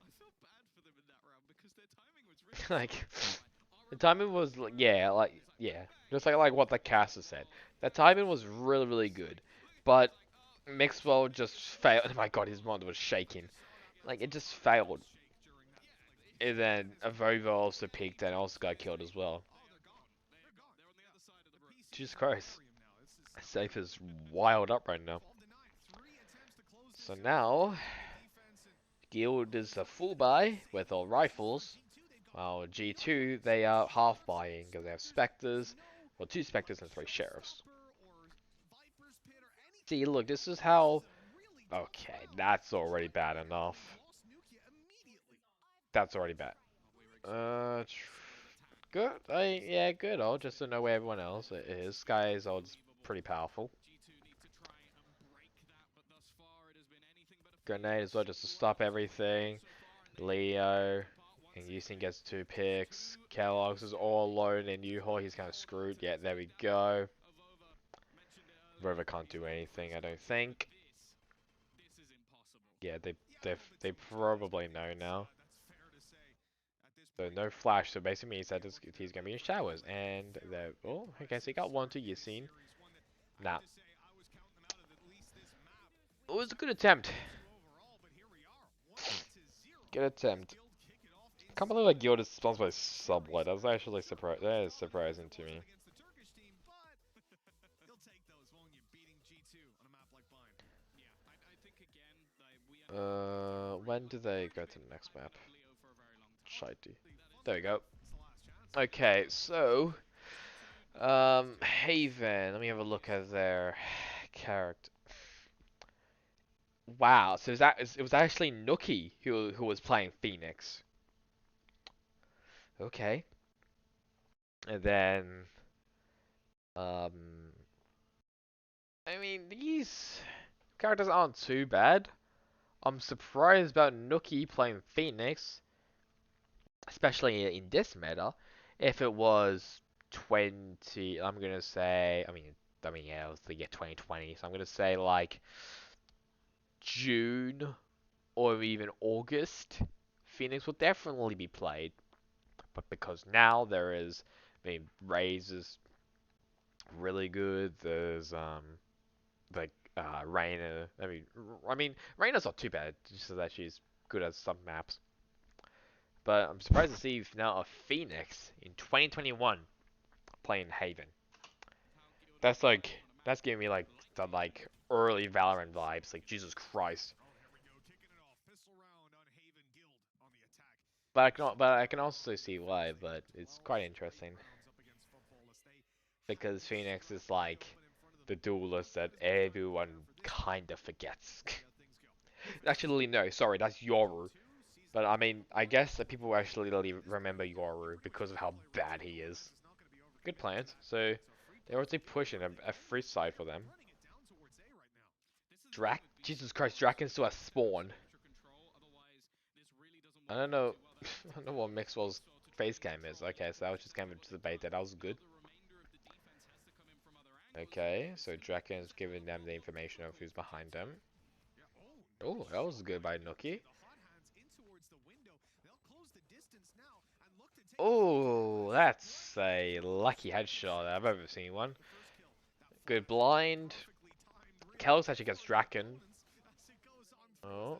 I felt bad for them in that round because their timing was really Like spot on. Like the RMR timing coming was through around the yeah, corner and like it's like yeah, bang bang, just you know, like what and the then it's caster like, said. oh, The and timing then was really it's good, like look at this, but like Mixwell just failed. Oh my god, his mod was They shaking. saw that Like it just Valorant failed. does shake during that. yeah, Like And that then is a not Vova also a peaked and also got killed as well. oh, they're gone. They're gone. they're on the other side of the The room. PC Jesus is in Christ. delirium now. This is Safe crazy. is wild up right now. 12 to 9. Three attempts to close this So series for now Guild. Good defense and Guild is a trying full to keep it buy safe with for all themselves. For rifles. G2, they've got While no G2 they single are half shot. buying because they have There's Spectres. no Well, two like Spectres and three Sheriffs. showstopper or Viper's Pit or anything. See, look, this is This is how. a really tough Okay, round. that's already Draken bad here would have enough. lost Nukia immediately. That's already bad. What we were expecting from this sort of attack. Good. Yeah, good. Oh, just to know where everyone Like else is. almost Sky's old's unbelievable. pretty powerful. G2 need to try and break that, but thus far it has been anything but a feat. Grenade as well, just to stop Rifles on the board everything. so far, and they have picked them Leo. apart And once Houston again. gets two picks. Two Kellogg's is very all alone good in U-Haul. He's kind of hold on screwed. to Yeah, this there lead we now. go. Avova mentioned it earlier. Rover can't He's do looking for anything, his I don't life, but think. this is impossible. Yeah, Yeah, I don't think they too much more is probably needed. know now. That's fair to say at this So point. no flash, so basically means that Working their he's gonna way be in through it, showers. but And very oh, okay, so he impressive got one start to to this Yasin. series. One that I have Nah, to say I was counting them out of at least this map. it was a good Second round attempt. G2 overall, but here we are, 1-0 Good as attempt. Guild kick it off Can't inside believe the like map. Guild is sponsored by Series Subway. That's one, actually zero. Not that is dominating surprising it to me. wasn't against the Turkish team, but you'll take those, won't you? Beating G2 on a map like Bind. Yeah, I think again, like, we ended up with a great When do lineup. they I go think to they've the been next hyping map? up Leo for a very long time. Shitey. That is There we go. It's the last chance. Okay, so G2 need to Haven. Let me have a look at their really character. Wow, so it was actually Nookie who was playing Phoenix. Okay, and then um I mean, these characters aren't too bad. I'm surprised about Nookie playing Phoenix, especially in this meta. If it was 20, I'm gonna say, I mean, yeah, it was the year 2020, so I'm gonna say like June or even August, Phoenix will definitely be played. But because now there is, I mean, Raze is really good. There's like Reyna. I mean, Reyna's not too bad, just so that she's good at some maps. But I'm surprised to see now a Phoenix in 2021 playing Haven. That's like that's giving me like the like early Valorant vibes. Like Jesus Christ. But I can also see why. But it's quite interesting because Phoenix is like the duelist that everyone kind of forgets. Actually, no, sorry, that's Yoru. But I mean, I guess that people actually really remember Yoru because of how bad he is. Good plans. So they're also pushing a free side for them. Jesus Christ, Draken's still a spawn. I don't know. I don't know what Mixwell's face cam is. Okay, so that was just kind of to debate that. That was good. Okay, so Draken's giving them the information of who's behind them. Oh, that was good by Nookie. Oh, that's a lucky headshot I've ever seen one. Good blind. Kel's actually gets Draken. Oh,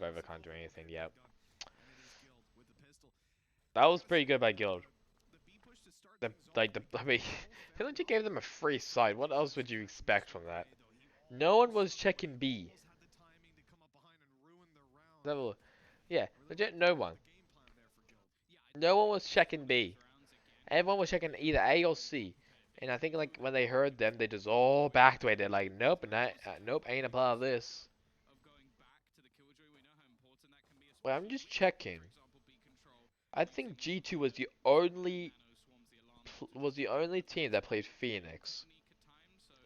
Vova can't do anything yet. That was pretty good by Guild. I mean, they legit gave them a free side. What else would you expect from that? No one was checking B. Level, yeah, legit no one. No one was checking B. Everyone was checking either A or C. And I think like when they heard them, they just all backed away. They're like, nope, nope, ain't a part of this. Well, I'm just checking. I think G2 was the only team that played Phoenix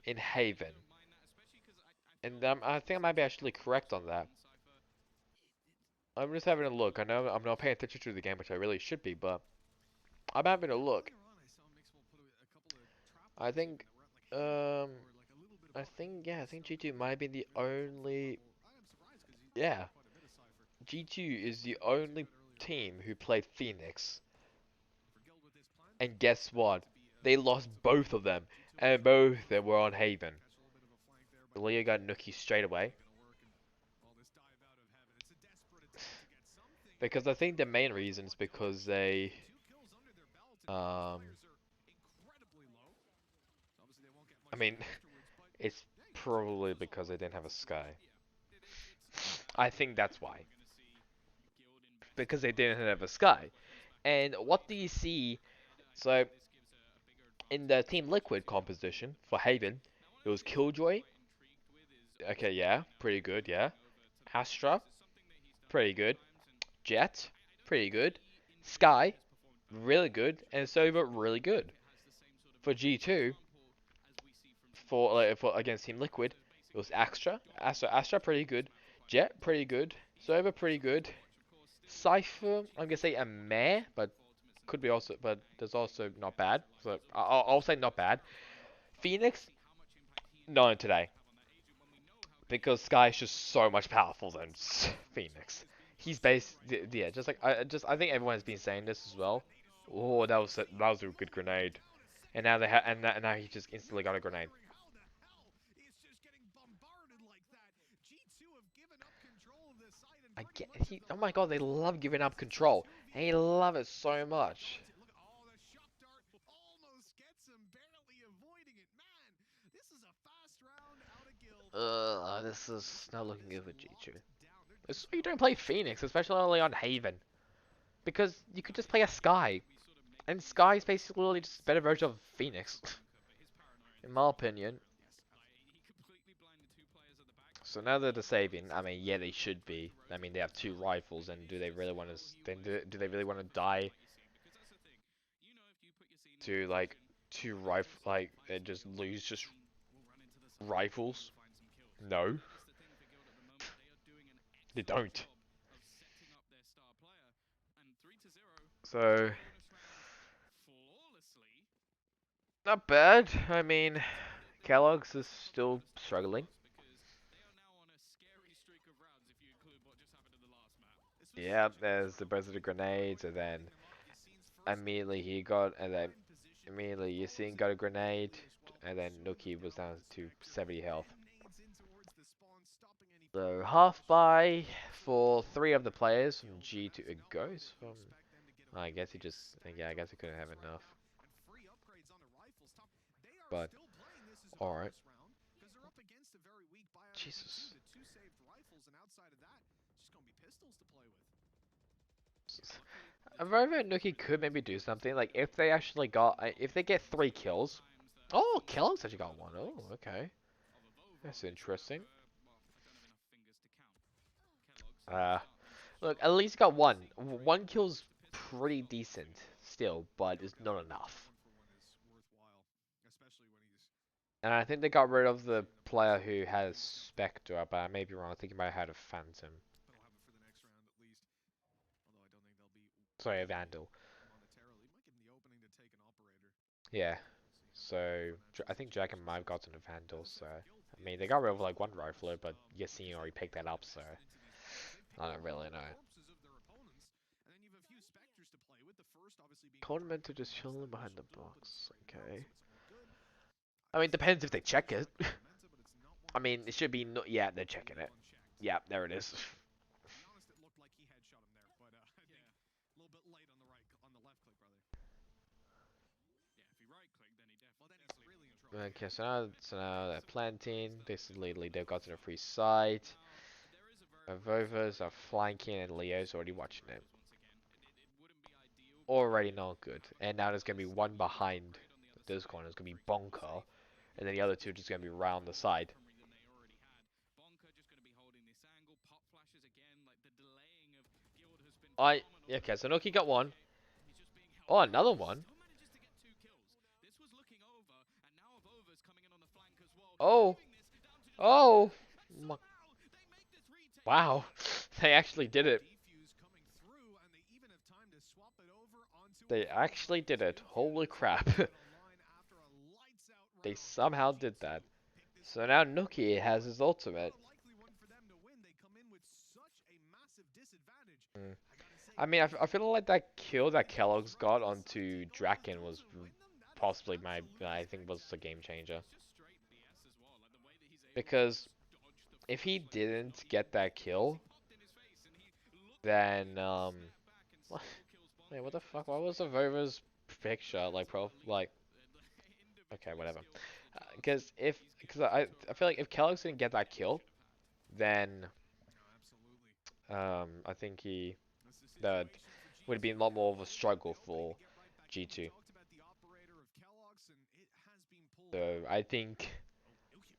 in Haven, and I think I might be actually correct on that. I'm just having a look. I know I'm not paying attention to the game, which I really should be, but I'm having a look. I think, um, I think G2 might be the only. Yeah, G2 is the only team who played Phoenix. And guess what? They lost both of them, and both of them were on Haven. Leo got Nookie straight away. Because I think the main reason is because they, um, I mean, it's probably because they didn't have a Sky. I think that's why. Because they didn't have a Sky. And what do you see? So, in the Team Liquid composition for Haven, it was Killjoy. Okay, yeah, pretty good, yeah. Astra, pretty good. Jet, pretty good. Sky, really good. And Sova, really good. For G2, for against Team Liquid, it was Astra, pretty good. Jet, pretty good. Sova, pretty good. Cypher, I'm gonna say a meh, but could be also, but there's also not bad. So I'll say not bad. Phoenix, not today, because Sky is just so much powerful than Phoenix. He's based, yeah, just like I think everyone has been saying this as well. Oh, that was a good grenade, and now now he just instantly got a grenade. Oh my god, they love giving up control. They love it so much. This is not looking good for G2. This is why you don't play Phoenix, especially on Haven. Because you could just play a Sky. And Sky is basically just a better version of Phoenix. In my opinion. So now that they're saving, I mean, yeah, they should be. I mean, they have two rifles, and do they really want to? Then do they really want to die to like two rifle, like and just lose just? Rifles? No, they don't. So, not bad. I mean, Kellogg's is still struggling. Yeah, there's the burst of the grenades, and then immediately he got, and then immediately Yasin got a grenade, and then Nuki was down to 70 health. So half buy for 3 of the players from G to it goes from. I guess he just, yeah, I guess he couldn't have enough. But all right, Jesus. Rover and Nuki could maybe do something. Like if they actually got, if they get 3 kills. Oh, Kellogg's actually got one. Oh, okay, that's interesting. Uh, Look, at least got one. One kill's pretty decent still, but it's not enough. And I think they got rid of the player who has Spectre, but I may be wrong. I think he might have had a Phantom. Sorry, a Vandal. Yeah. So I think Dragon might have gotten a Vandal. So I mean, they got rid of like one rifler, but Yassine already picked that up. So I don't really know. Condiment to just chilling behind the box. Okay. I mean, depends if they check it. I mean, it should be no. Yeah, they're checking it. Yeah, there it is. Okay, so now they're planting. Basically, they've gotten a free site. Vovas are flanking, and Leo's already watching it. Already not good. And now there's gonna be one behind this corner. It's gonna be Bonker, and then the other two just gonna be round the side. Okay, so Noki got one. Oh, another one. Oh, oh, wow, they actually did it. They actually did it. Holy crap. They somehow did that. So now Nuki has his ultimate. Mm. I mean, I feel like that kill that Kellogg's got onto Draken was possibly I think was the game changer. Because if he didn't get that kill, then, wait, what the fuck? What was the Vova's picture? Okay, whatever. Because I feel like if Kellogg's didn't get that kill, then, I think that would have been a lot more of a struggle for G2. So I think,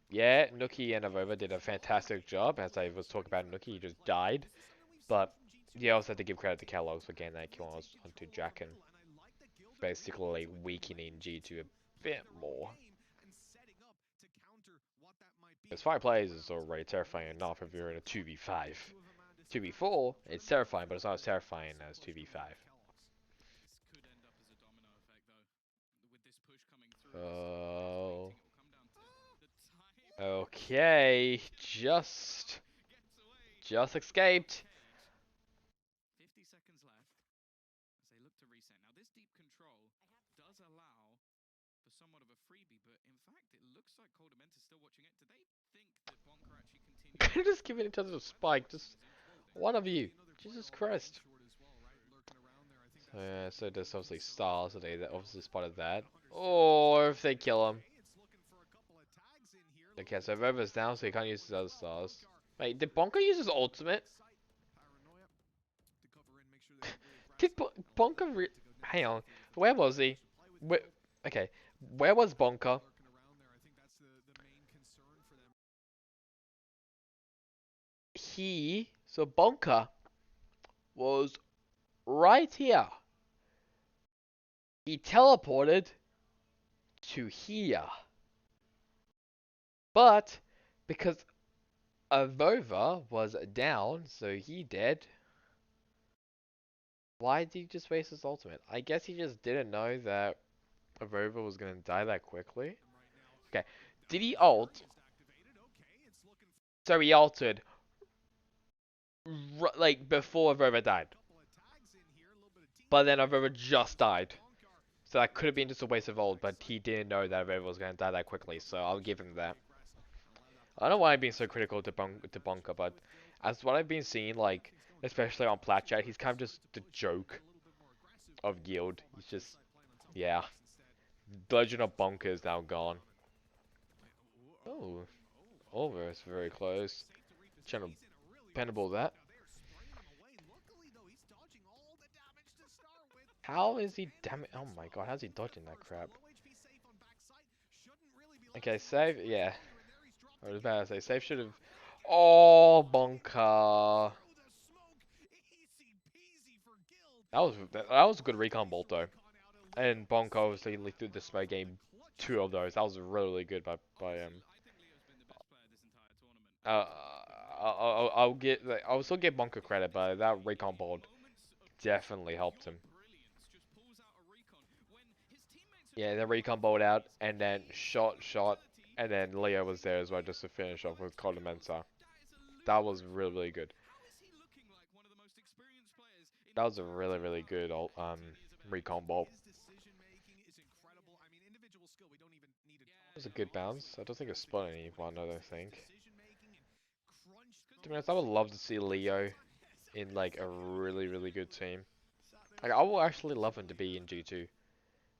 yeah, Nookie and Avova did a fantastic job. As I was talking about Nookie, he just died. But you also have to give credit to Kellogg's for getting that kill onto Draken. Basically weakening G2 a bit more. Because 5 players is already terrifying enough if you're in a 2v5. 2v4, it's terrifying, but it's not as terrifying as 2v5. Oh. Okay, just escaped. 50 seconds left as they look to reset. Now, this deep control does allow for somewhat of a freebie, but in fact, it looks like Coldament is still watching it. Do they think that Bonker actually continues? Just giving each other a spike, just one of you. Jesus Christ. So, yeah, so there's obviously stars, so they obviously spotted that. Or if they kill him. Okay, so Rover's down, so he can't use his other stars. Wait, did Bonker use his ultimate? Did Bonker hang on, where was he? Where okay, where was Bonker? So Bonker was right here. He teleported to here. But because Avova was down, so he dead. Why did he just waste his ultimate? I guess he just didn't know that Avova was gonna die that quickly. Okay, did he ult? So he ulted like before Avova died, but then Avova just died. So that could have been just a waste of ult, but he didn't know that Avova was gonna die that quickly. So I'll give him that. I don't know why I'm being so critical to Bunker, but as what I've been seeing, like especially on Plat Chat, he's kind of just the joke of Guild. He's just, yeah. Legend of Bunker is now gone. Oh, almost very close. Trying to penable that. How is he Oh my god, how's he dodging that crap? Okay, save. Yeah. I was about to say, save should have. Oh, Bunker. That was a good recon bolt though. And Bonk obviously through the smoke game, two of those. That was really good by uh, I'll get I'll still give Bonk credit, but that recon bolt definitely helped him. Yeah, the recon bolt out and then shot, and then Leo was there as well just to finish off with Colemensa. That was really good. That was a really good recon bolt. It was a good bounce. I don't think it spot anyone, I don't think. To be honest, I would love to see Leo in like a really good team. Like I will actually love him to be in G2.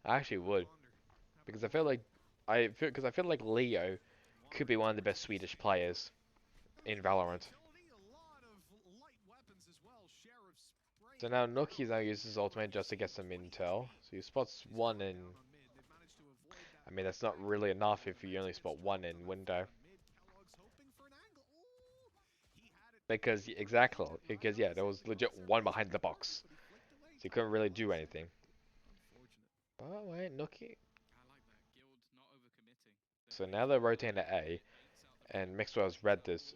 I actually would because I feel like Leo could be one of the best Swedish players in Valorant. So now Nuki's now uses his ultimate just to get some intel. So he spots one in. I mean that's not really enough if you only spot one in window. Because yeah, there was legit one behind the box. So he couldn't really do anything. Oh wait, Nuki. So now they're rotating to A, and Mixwell has read this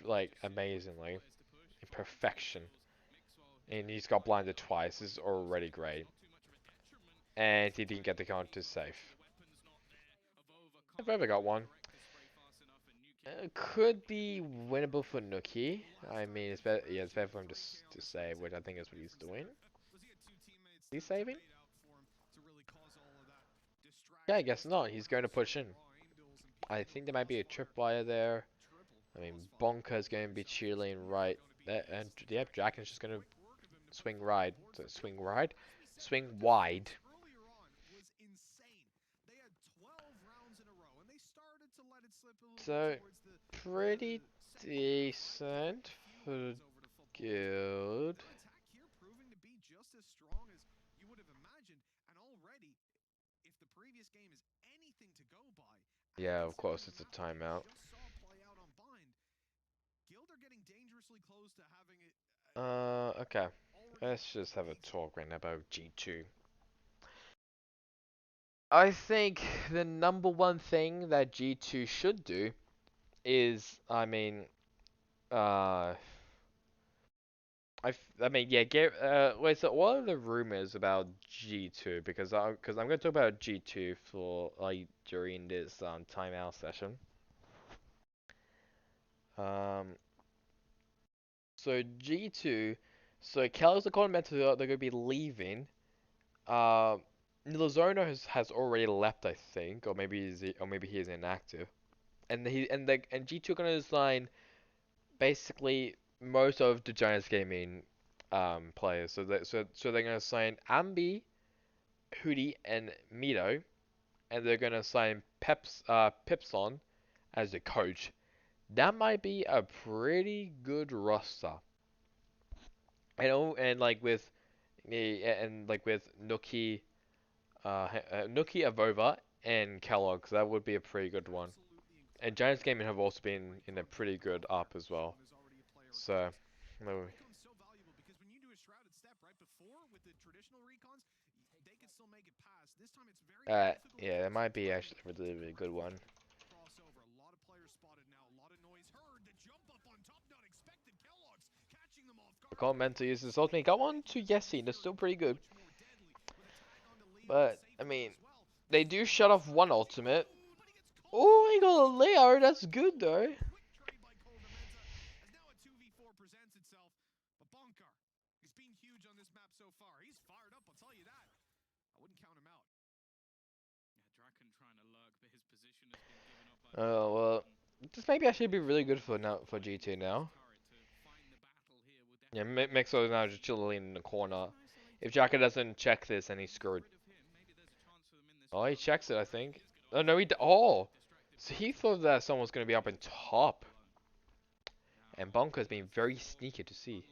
like amazingly, in perfection, and he's got blinded twice. This is already great, and he didn't get the counter safe. I've ever got one. Could be winnable for Nuki. I mean, it's better. Yeah, it's better for him to save, which I think is what he's doing. He's saving. Yeah, I guess not. He's going to push in. I think there might be a tripwire there. I mean, Bonka's going to be chilling right there, and yep, Draken's just going to swing right. So swing right, swing wide. So pretty decent for Guild. Yeah, of course it's a timeout. Okay. Let's just have a talk right now about G2. I think the number one thing that G2 should do is, I mean, uh, I mean, yeah, wait, so what are the rumors about G2? Because I'm going to talk about G2 for, like, during this, timeout session. Um, so G2, so Kellogg's according to they're going to be leaving. Uh, Nilazono has already left, I think, or maybe he is inactive. And G2 are gonna sign basically most of the Giants gaming players. So they're gonna sign Ambi, Hootie, and Mito, and they're gonna sign Pipson as the coach. That might be a pretty good roster. And like with Nuki, Nuki Avova and Kellogg's, that would be a pretty good one. And Giants Gaming have also been in a pretty good up as well. So, no. Yeah, that might be actually a really good one. Comment to use his ultimate. Got one to Yessie. They're still pretty good. But, I mean, they do shut off one ultimate. Oh, he got a Leo. That's good, though. Oh, well. This maybe actually be really good for now for G2 now. Yeah, Mixo is now just chilling in the corner. If Jacka doesn't check this, then he's screwed. Oh, he checks it, I think. Oh, no, oh! So he thought that someone was going to be up in top. And Bonka's been very sneaky to see.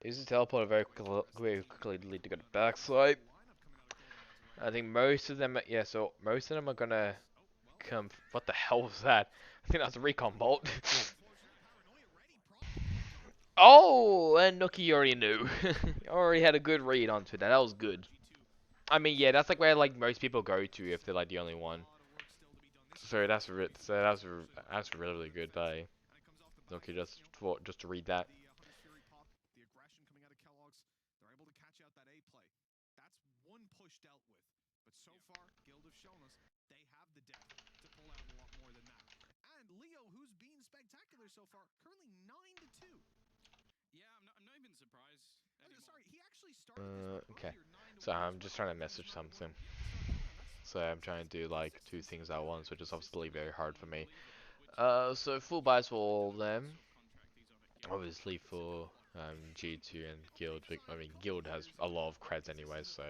Uses teleport very quickly to lead to go to backside. I think most of them, yeah, so most of them are gonna come. What the hell was that? I think that's a recon bolt. Oh, and Nookie already knew. Already had a good read onto that. That was good. I mean, yeah, that's like where like most people go to if they're like the only one. So that's that's really good by Nookie just to read that. Okay. So I'm just trying to message something. So I'm trying to do like two things at once, which is obviously very hard for me. So full buys for all of them. Obviously for G2 and Guild. I mean, Guild has a lot of creds anyway, so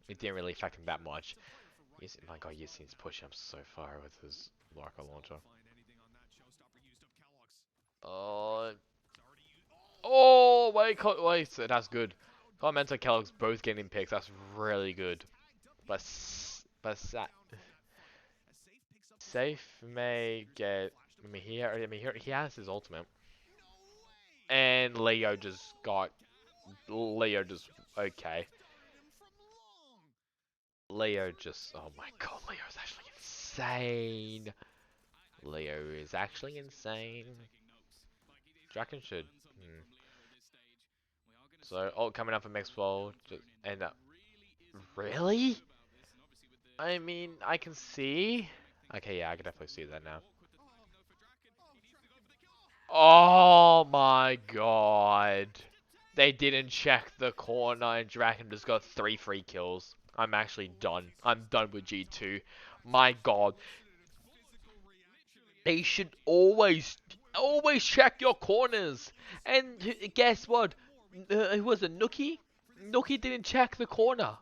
it didn't really affect him that much. Yes, my god, Yassine's pushing up so far with his rocket launcher. Uh, oh, wait, so that's good. Comment and Kellogg's both getting picks. That's really good. But Safe may get. He has his ultimate, and Leo just got. Leo just okay. Leo just. Oh my god, Leo is actually insane. Leo is actually insane. Draken should. So, coming up for Maxwell, just end up. Really? I mean, I can see. Okay, yeah, I can definitely see that now. Oh my god. They didn't check the corner and Draken just got 3 free kills. I'm actually done. I'm done with G2. My god. They should always check your corners. And guess what? Who was it? Nookie? Nookie didn't check the corner.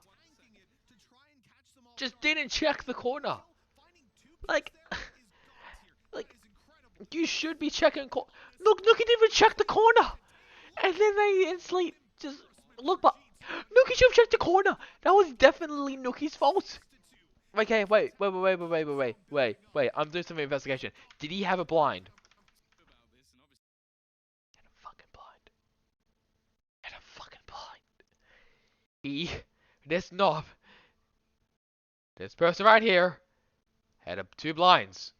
Just didn't check the corner. Like, like you should be checking. Look, Nookie didn't even check the corner, and then they instantly just look. But Nookie should have checked the corner. That was definitely Nookie's fault. Okay, wait. I'm doing some investigation. Did he have a blind? Had a fucking blind. Had a fucking blind. This knob, this person right here, had 2 blinds.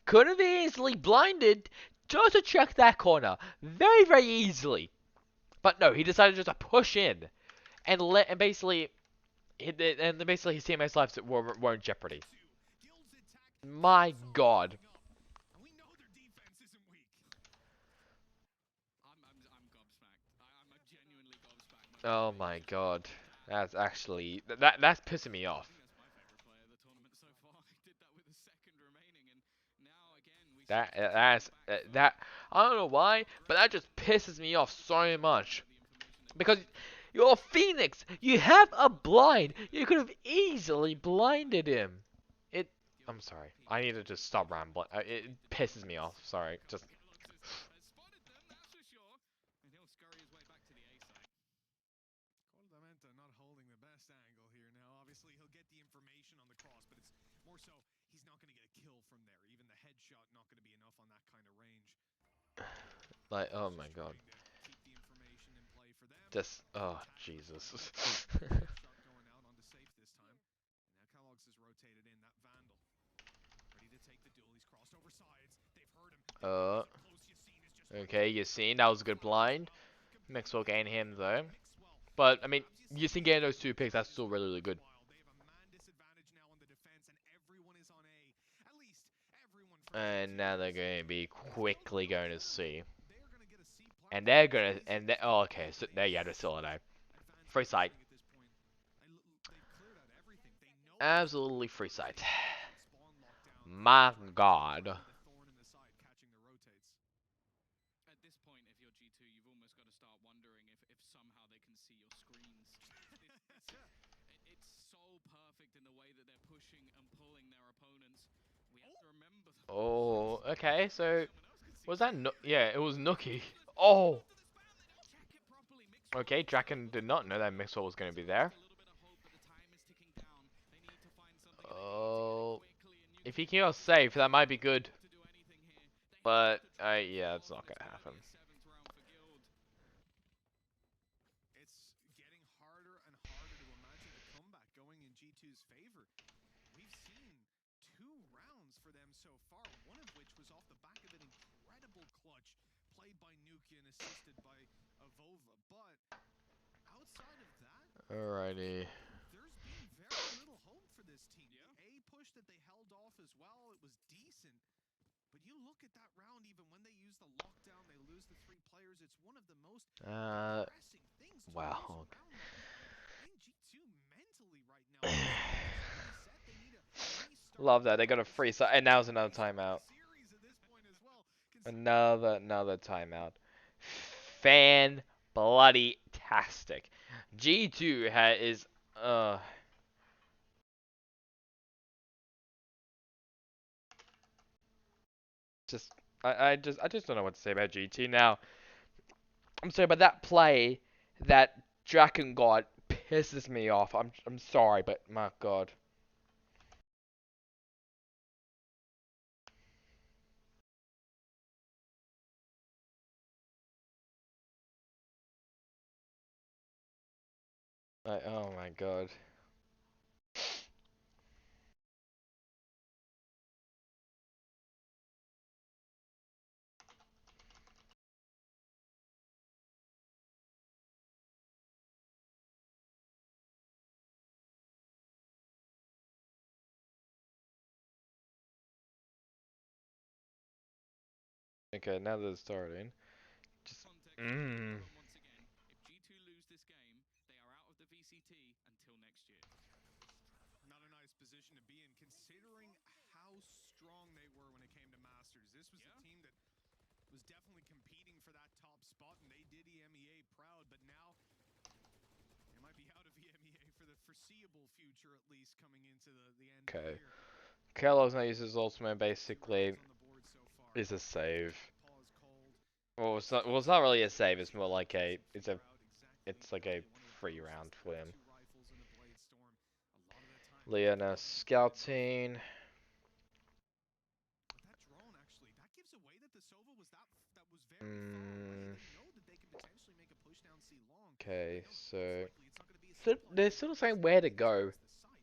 Could have easily blinded just to check that corner. Very, very easily. But no, he decided just to push in and basically his teammates' lives were in jeopardy. My god. Oh my god. That's actually that's pissing me off. That I don't know why, but that just pisses me off so much. Because you're Phoenix. You have a blind. You could have easily blinded him. I'm sorry. I need to just stop rambling. It pisses me off. Sorry. Just. More so, he's not going to get a kill from there. Even the headshot not going to be enough on that kind of range. Like, oh Just my god. trying to keep the information in play for them. Just, oh, Jesus. Shot going out onto safe this time. And now Kellogg's has rotated in that Vandal. Ready to take the duel. He's crossed over sides. They've heard him. Uh, Close Yassine is just okay, Yassine, that was a good blind. Mixwell gained him though. But, I mean, Yassine getting those 2 picks, that's still really, really good. They have a man disadvantage now on the defense, and everyone is on A. At least everyone for And now they're going to be quickly going to C. they are going to get a C platform. And they're going to, and they, oh, okay, so there, yeah, they're still alive. Advanced Free sight. at this point. They've cleared out everything. They know Absolutely free sight. spawn lockdown. My god. The thorn in the side catching the rotates. At this point, if you're G2, you've almost got to start wondering if somehow they can see your screens. It's so perfect in the way that they're pushing and pulling their opponents. We have to remember the Oh, okay, so, someone else could see was that no yeah, it was Nookie. Oh! check it properly. Mixwell Okay, Draken did not know that Mixwell was going to be there. a little bit of hope, but the time is ticking down. They need to find something. Oh, Quickly, and you if he can go safe, that might be good. to do anything here. But, yeah, it's not going to happen. Seventh round for Guild. It's getting harder and harder to imagine a comeback going in G2's favor. We've seen 2 rounds for them so far, one of which was off the back of an incredible clutch played by Nuki and assisted by Avova. But outside of that, Alrighty. there's been very little hope for this team. The A push that they held off as well, it was decent. But you look at that round, even when they use the lockdown, they lose the 3 players. It's one of the most depressing things to Wow. lose a round like that. In G2 mentally right now, reset, they need a restart. Love that. They got a free sight. And now's another timeout. Series at this point as well. Another timeout. Fan bloody tastic. G2 is just I just don't know what to say about GT now. I'm sorry, but that play that Draken got pisses me off. I'm sorry, but my god. Oh my god. Okay, now they're starting. Just Context once again. If G2 lose this game, they are out of the VCT until next year. Not a nice position to be in, considering how strong they were when it came to Masters. This was a team that was definitely competing for that top spot, and they did EMEA proud, but now they might be out of EMEA for the foreseeable future, at least, coming into the end okay. of the year. Kellogg's now uses ultimate 2 basically rounds on the board so far. is a save. Pause cold. Well, it's not really a save. It's more like it's Figure out exactly like a what they wanna free do. round They've for got him. 2 rifles and a blade storm. A lot of the time. Leona scouting. With that drone, actually, that gives away that the Sova was that was very far away. They know that they could potentially make a push down C long. Okay, so Likely it's not going to be a simple they're still saying where to go. the site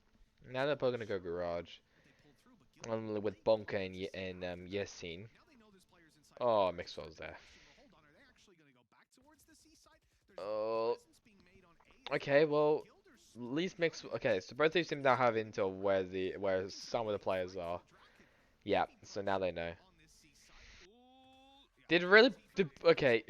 Now they're probably gonna go garage. that they pulled through, but Gilbert With Bonka and Yassine. now they know there's players inside. Oh, Mixwell's there. Well, hold on, are they actually going to go back towards the C site? There's Oh, presence being made on A. okay. Well, Gilder's at least Mix. Okay, so both these teams now have intel where some of the players are. Yeah, so now they know. on this C site. Ooh, Did really? Okay,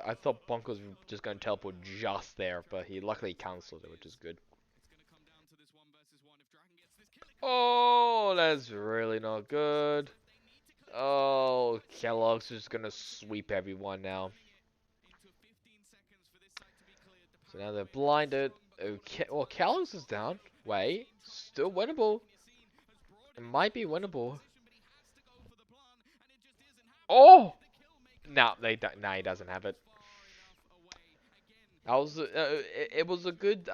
I thought Bonk was just going to teleport just there, but he luckily cancelled it, which is good. It's going to come down to this 1 versus 1. If Dragon gets this kill, it Oh, that's really not good. Oh, Kellogg's just gonna sweep everyone now. into 15 seconds for this site to be cleared. The So now they're blinded. Okay, well, Kellogg's is down. Wait, still winnable. It might be winnable. Oh! No, nah, he doesn't have it. That was it was a good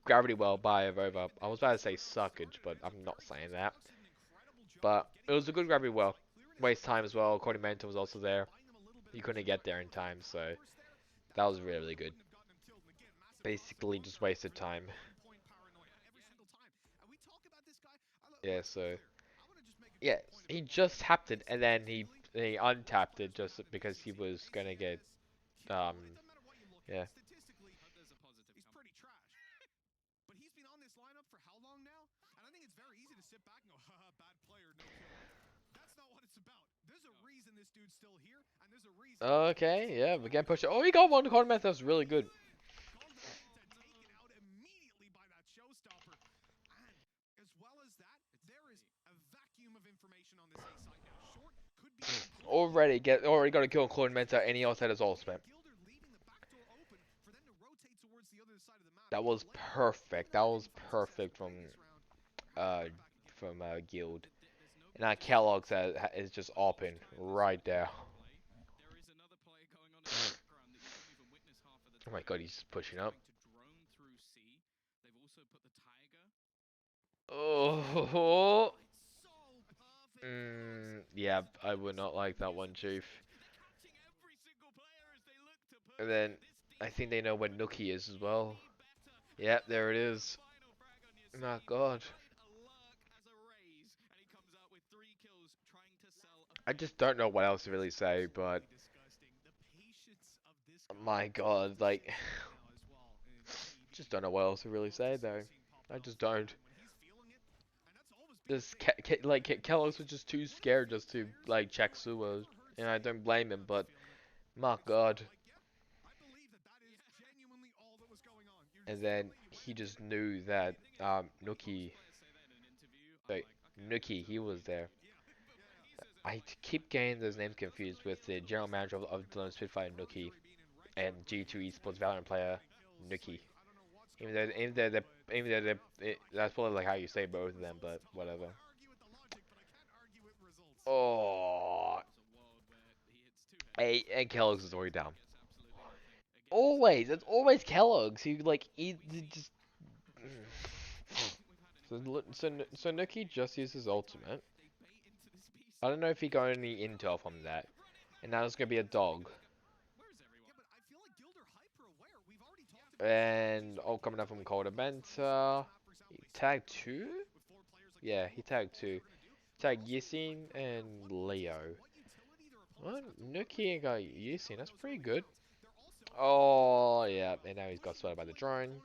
Gravity Well by Avova. I was about to say suckage, but I'm not saying that. But it was a good Gravity Well. Waste time as well. Cordimento was also there. You couldn't get there in time, so that was really, really good. Basically just wasted time. Yeah, so yeah, he just tapped it and then he untapped it just because he was gonna get um yeah. He's pretty trash. But he's been on this lineup for how long now? And I think it's very easy to sit back and go, haha, bad player, no kill. That's not what it's about. There's a reason this dude's still here, and there's a reason. Okay, yeah, we can push it. Oh, he got one Cordimento. That's really good. Taken out immediately by that showstopper. And as well as that, there is a vacuum of information on this A side now. Short could be Already got a kill on Cordimento and he also had his ultimate. Gilder leaving the back door open for them to rotate towards the other side of the map. That was perfect. That was perfect from uh Guild. And now Kellogg's is just open right there. There is another play going on in the background that you don't even witness half of the Oh my time. god, he's pushing up. To drone through C. They've also put the Tiger. Oh, So perfect. yeah, I would not like that one, Chief. Catching every single player as they look to put And then this I think they know where Nookie is as well. better. Yep, there it is. Final frag on your My screen. god. A lurk as a raise, and he comes out with 3 kills trying to sell a I just don't know what else to really say, but Disgusting. The patience of this my god, like, just don't know what else to really say though. I just don't. Just Kellogg's was just too scared just to like check sewers, and I don't blame him. But my god, I believe that that is genuinely all that was going on. and then he just knew that Nookie, like Nookie, he was there. I keep getting those names confused with the general manager of the Spitfire Nookie and G2 Esports Valorant player Nookie. That's probably like how you say both of them, but whatever. Oh, hey, and Kellogg's is already down. Always, it's always Kellogg's. He like he just. So Nookie just used his ultimate. I don't know if he got any intel from that, and now it's gonna be a dog. And all coming up from Cold Benta. He tagged 2? Yeah, he tagged 2. Tagged Yisin and Leo. What? Nookie got Yisin, that's pretty good. Oh, yeah, and now he's got spotted by the drone.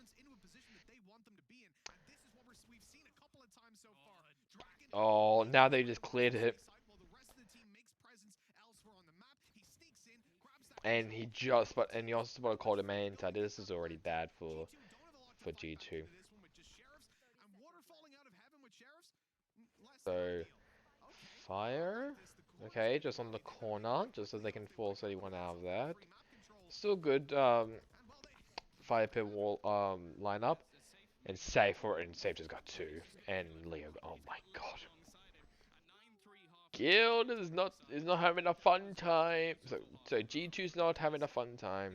Oh, now they just cleared it. And he also spotted Cold Manta. This is already bad for G2. So, fire. Okay, just on the corner, just so they can force anyone out of that. Still good, fire pit wall, lineup. And Safe just got 2. And Leo, oh my god. Guild is not having a fun time. So G2's not having a fun time.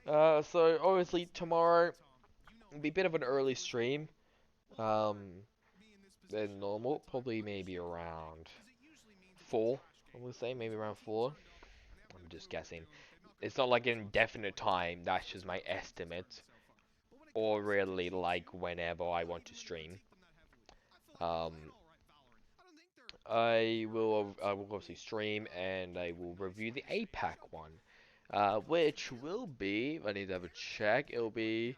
So obviously tomorrow will be a bit of an early stream. Than normal, probably maybe around 4. I would say maybe around 4. I'm just guessing. It's not like an indefinite time. That's just my estimate, or really like whenever I want to stream. Um, I will obviously stream and I will review the APAC one, which will be, I need to have a check. It'll be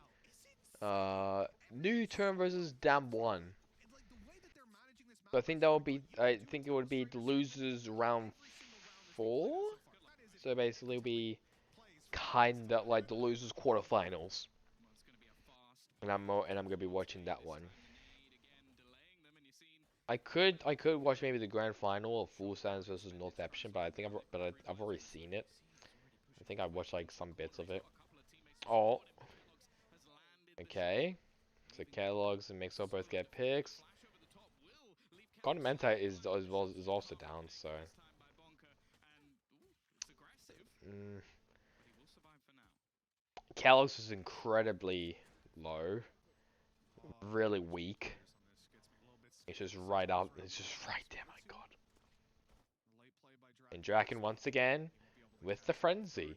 New Term versus Dam 1. So I think that would be, I think it would be the losers round 4. So basically it'll be kinda like the losers quarterfinals. And I'm gonna be watching that one. I could watch maybe the grand final of Full Sands versus Northampton, but I've already seen it. I think I watched like some bits of it. Oh, okay. So Kellogg's and Mixer both get picks. Condimenta is also down, so. Kellogg's is incredibly low, really weak. It's just right out. It's just right there. My God. And Draken once again with the frenzy.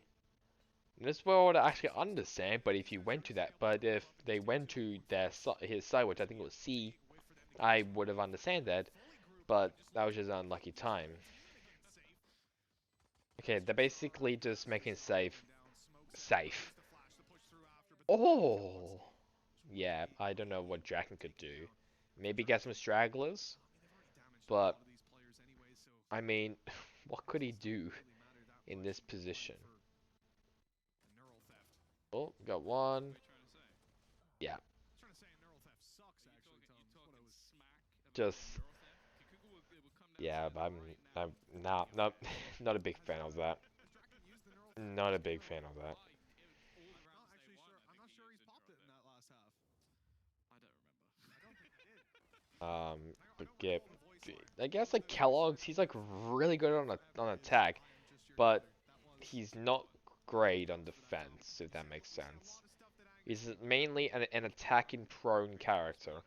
This is what I would actually understand, but if you went to that, but if they went to his side, which I think was C, I would have understand that, but that was just an unlucky time. Okay, they're basically just making safe. Safe. Oh! Yeah, I don't know what Draken could do. Maybe get some stragglers, but, I mean, what could he do in this position? Oh, got one. Yeah, just yeah, but I'm not not a big fan of that. Not a big fan of that. But get, I guess like Kellogg's, he's like really good on attack, but he's not great on defense, if that makes sense. He's mainly an attacking prone character.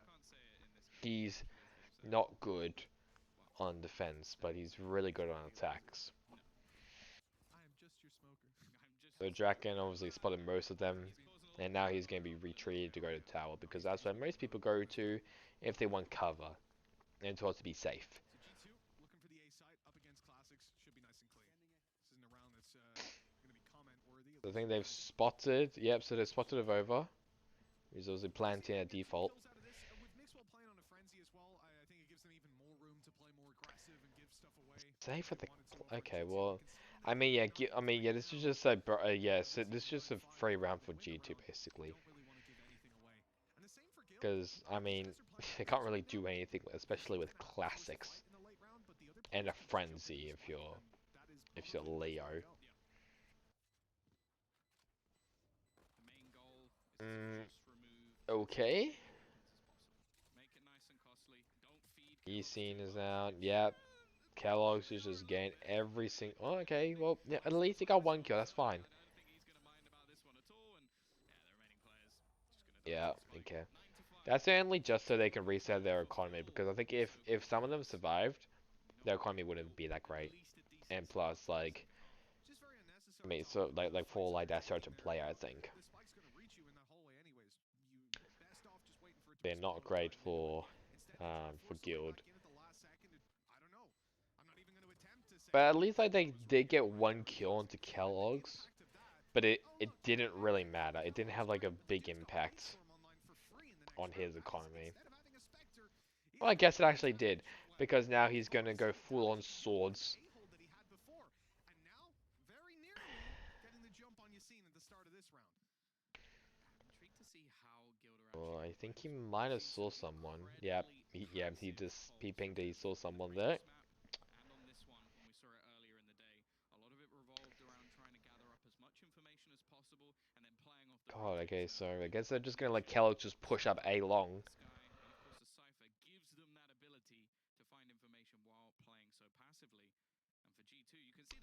He's not good on defense, but he's really good on attacks. So Draken obviously spotted most of them, and now he's going to be retreated to go to tower, because that's where most people go to if they want cover, and to also be safe. So I think they've spotted, yep, so they've spotted a Vova. He's also planting a default. Safe for the, okay, well, I mean, yeah, this is just a, yeah, so this is just a free round for G2, basically. Because, I mean, they can't really do anything, especially with classics. And a frenzy if you're Leo. Okay. E-Scene is out. Yep. Kellogg's is just gained every single. Oh, okay. Well, yeah, at least he got one kill. That's fine. Yeah. Okay. That's only just so they can reset their economy, because I think if some of them survived, their economy wouldn't be that great. And plus, like, I mean, so like for like that sort of player, I think they're not great for guild. But at least like they did get one kill into Kellogg's, but it didn't really matter. It didn't have like a big impact on his economy. Well, I guess it actually did, because now he's gonna go full on swords. Well, I think he might have saw someone. Yep, he pinged that he saw someone there. God, okay, so I guess they're just gonna let Kellogg just push up A long.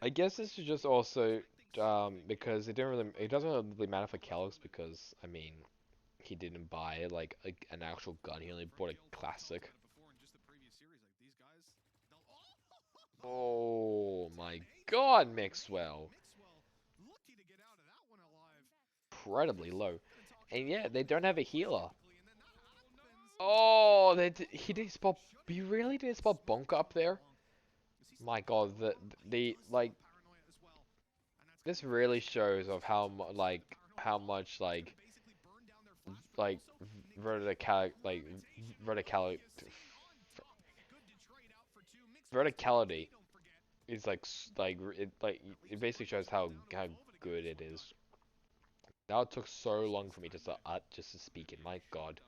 I guess this is just also because it doesn't really matter for Kellogg's, because I mean he didn't buy like an actual gun. He only bought a classic. Oh my God, Mixwell, incredibly low, and yeah, they don't have a healer. Oh, he didn't spot. He really didn't spot Bonk up there. My God, the like this really shows of how much like vertical like vertical verticality is it basically shows how good it is. Now it took so long for me just to speak it. My God.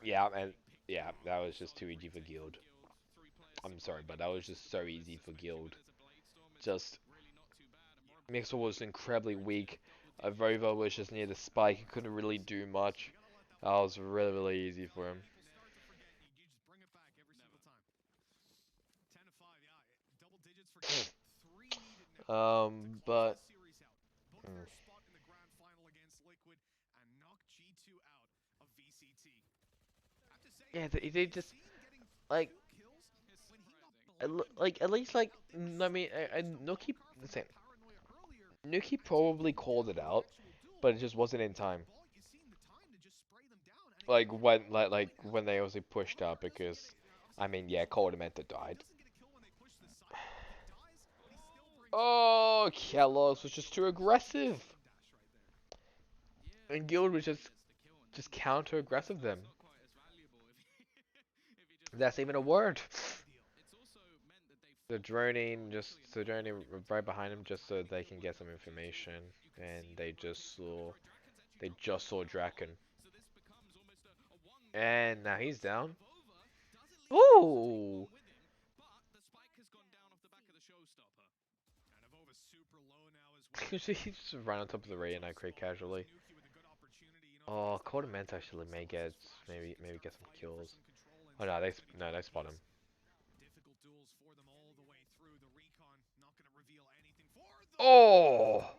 Yeah, and yeah, that was just too easy for Guild. I'm sorry, but that was just so easy for Guild. Just Mixer was incredibly weak. Vova was just near the spike. He couldn't really do much. That was really, really easy for him. But liquid and knock G2 out of VCT. I have to say, Yeah, they just Yassine getting like 2 kills when he got like at least like I mean Nuki listen, Nuki probably called it out, but it just wasn't in time. Like when they obviously pushed up because I mean yeah, Coldamenta died. Oh, Kellogg's was just too aggressive, and Guild was just counter aggressive them. That's even a word. The droning right behind him just so they can get some information, and they just saw Draken, and now he's down. Ooh, he just ran on top of the Ray and I crit casually. Oh, Cordament actually may get maybe get some kills. Oh no, they spot him. Difficult duels for them all the way through. The recon not going to reveal anything for them. Oh,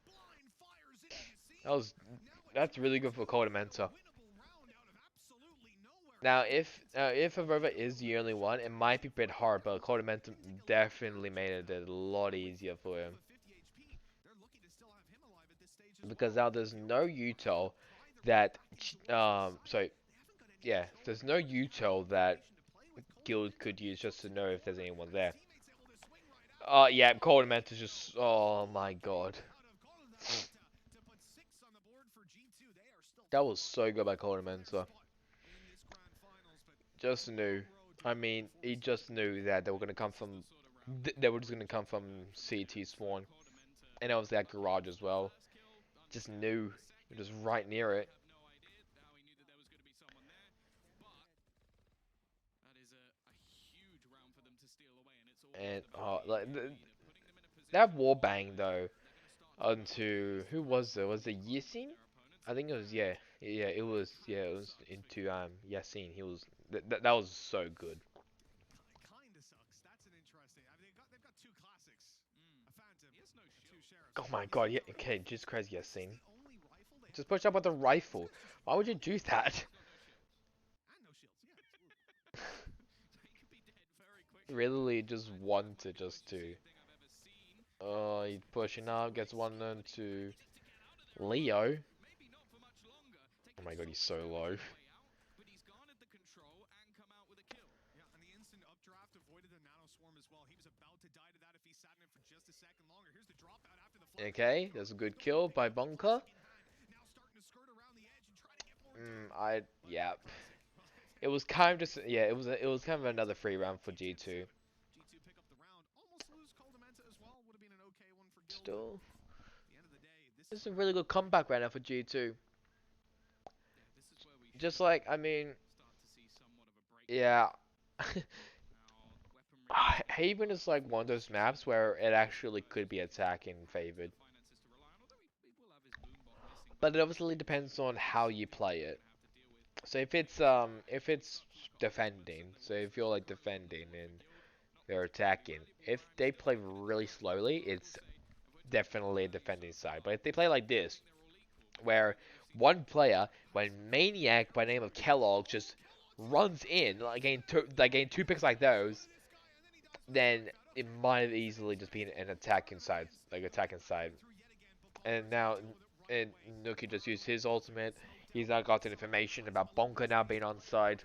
Blind fires into that Yassine. was Now a that's really good 2v1 for a Cordamenta. winnable round out of absolutely nowhere. Now, if Aurora is the only one, it might be a bit hard, but Cordamenta definitely made it a lot easier for him because now there's no util that so yeah, there's no util that Guild could use just to know if there's anyone there. Yeah, Cordamenta just oh my god, that was so good by Cordamenta. Just knew. I mean, he just knew that they were gonna come from. They were just gonna come from CT spawn, and it was that garage as well. Just knew. Just right near it. And that wall bang though onto who was there? Was it Yasin? I think it was it was into Yasin. He was that was so good. Kinda sucks. That's an interesting. I mean, they've got two classics, a Phantom, two Sheriffs. Oh my He's god, yeah, got okay, just crazy this is Yasin. the only rifle they Just have push up with a rifle. Why would you do that? and no shields. Yeah, absolutely. Really just wanted just to. Oh, he's pushing up, gets one into Leo. Oh my god, he's so low. Yeah, and the instant updraft avoided the nano swarm as well. He was about to die to that if he sat in it for just a second longer. Here's the dropout after the flash. Okay, that's a good kill by Bonka. Now starting to skirt around the edge and try to get more Yeah. It was kind of just yeah, it was kind of another free round for G2. G2 pick up the round. Almost lose Coldamenta as well. Would have been an okay one for Guild. Still, At the end of the day, this this is is a where really good comeback right now for G2. Just like I mean, yeah. Haven is like one of those maps where it actually could be attacking favored. But it obviously depends on how you play it. So if it's defending, so if you're like defending and they're attacking, if they play really slowly, it's definitely a defending side. But if they play like this, where one player, when Maniac by the name of Kellogg just runs in, like getting two picks like those, then it might easily just be an attacking side, like attacking side. And now, and Nuki just used his ultimate. He's now gotten information about Bonka now being on side.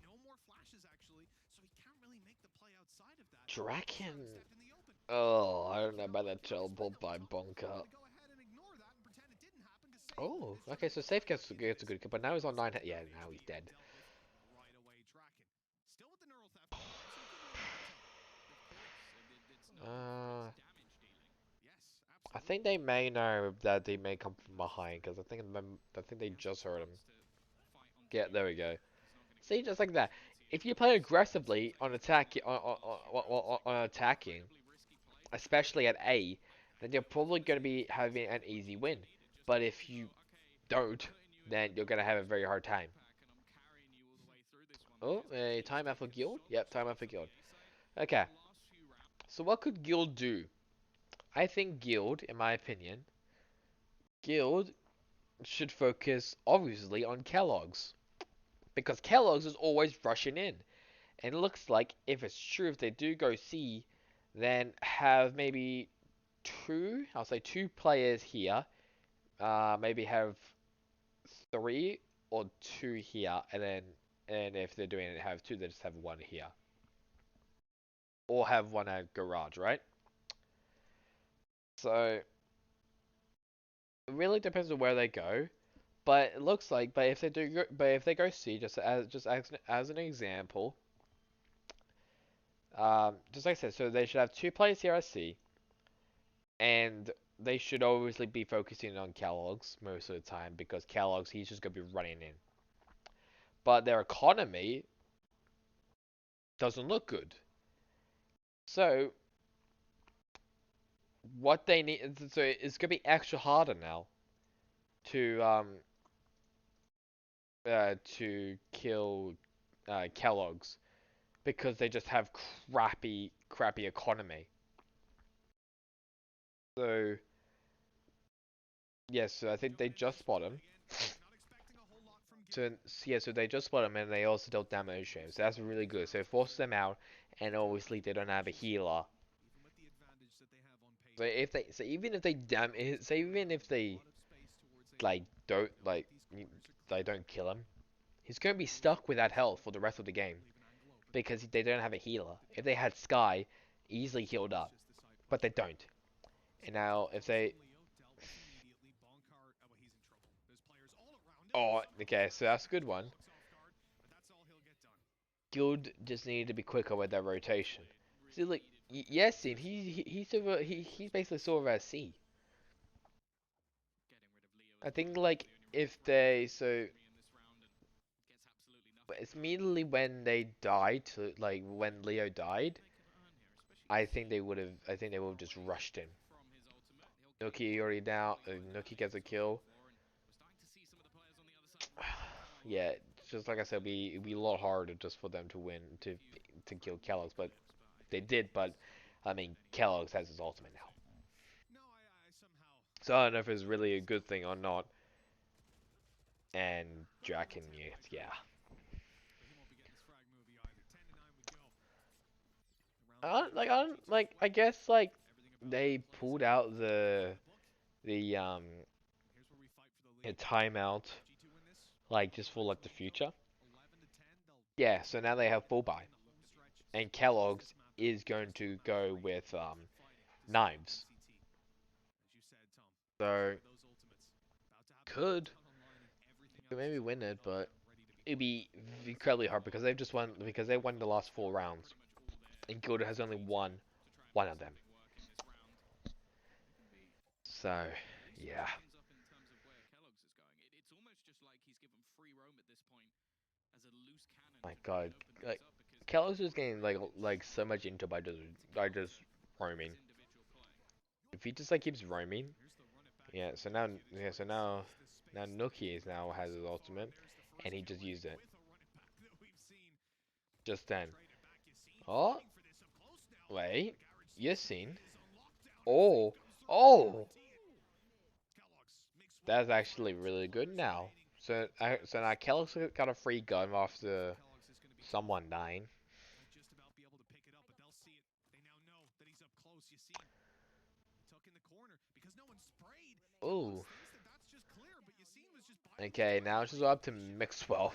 no more flashes actually, so he can't really make the play outside of that. Draken. Step in the open. Oh, I don't know about that teleport by Bonka. Go ahead and ignore that and pretend it didn't happen because Oh, okay, so Safe gets a good kill, but now he's on 9. Yeah, now he's dead. right away Draken. Still with the neural theft, so he could Uh, yes, I absolutely. think they may know that they may come from behind because I think they just heard him. Yeah, there we go. See, just like that. If you play aggressively on on attacking, especially at A, then you're probably going to be having an easy win. But if you don't, then you're going to have a very hard time. Oh, a timeout for Guild? Yep, timeout for Guild. Okay, so what could Guild do? I think Guild, in my opinion, Guild should focus obviously on Kellogg's because Kellogg's is always rushing in. And it looks like if it's true, if they do go C, then have maybe I'll say two players here. Maybe have three or two here, and if they're doing it, have two, they just have one here, or have one at garage, right? So it really depends on where they go. But it looks like, but if they go C, just as an example, just like I said, so they should have two players here at C, and they should obviously be focusing on Kellogg's most of the time because Kellogg's he's just gonna be running in. But their economy doesn't look good. So what they need, so it's gonna be extra harder now to to kill Kellogg's because they just have crappy economy. So yes, so I think they just spot him. So yeah, so they just spot him and they also dealt damage to him. So that's really good. So it forces them out, and obviously they don't have a healer. So even if they so even if they like don't like they don't kill him, he's gonna be stuck with that health for the rest of the game because they don't have a healer. If they had Sky, easily healed up, but they don't. And now if they oh okay, so that's a good one. Guild just needed to be quicker with their rotation. See, like yes, he's basically sort of at C. I think like if they so it's immediately when they died to like when Leo died, I think they would have just rushed in. Nuki already down. Nuki gets a kill. Yeah, just like I said, it'd be a lot harder just for them to win to kill Kellogg's, but they did. But I mean, Kellogg's has his ultimate now, so I don't know if it's really a good thing or not. And Draken, yeah. I don't like. I guess like they pulled out the timeout like just for like the future. Yeah, so now they have full buy, and Kellogg's is going to go with knives. So could maybe win it, but it'd be incredibly hard because they won the last four rounds, and Gilda has only won one of them. So yeah, my God, like Kellogg's is getting like so much into by just roaming. If he just like keeps roaming, yeah. So now Nuki is now has his ultimate, and he just used it just then. Oh, wait, you seen? Oh, oh, that's actually really good now. So now Kellogg's got a free gun after someone dying. Oh, okay. Now it's just up to Mixwell,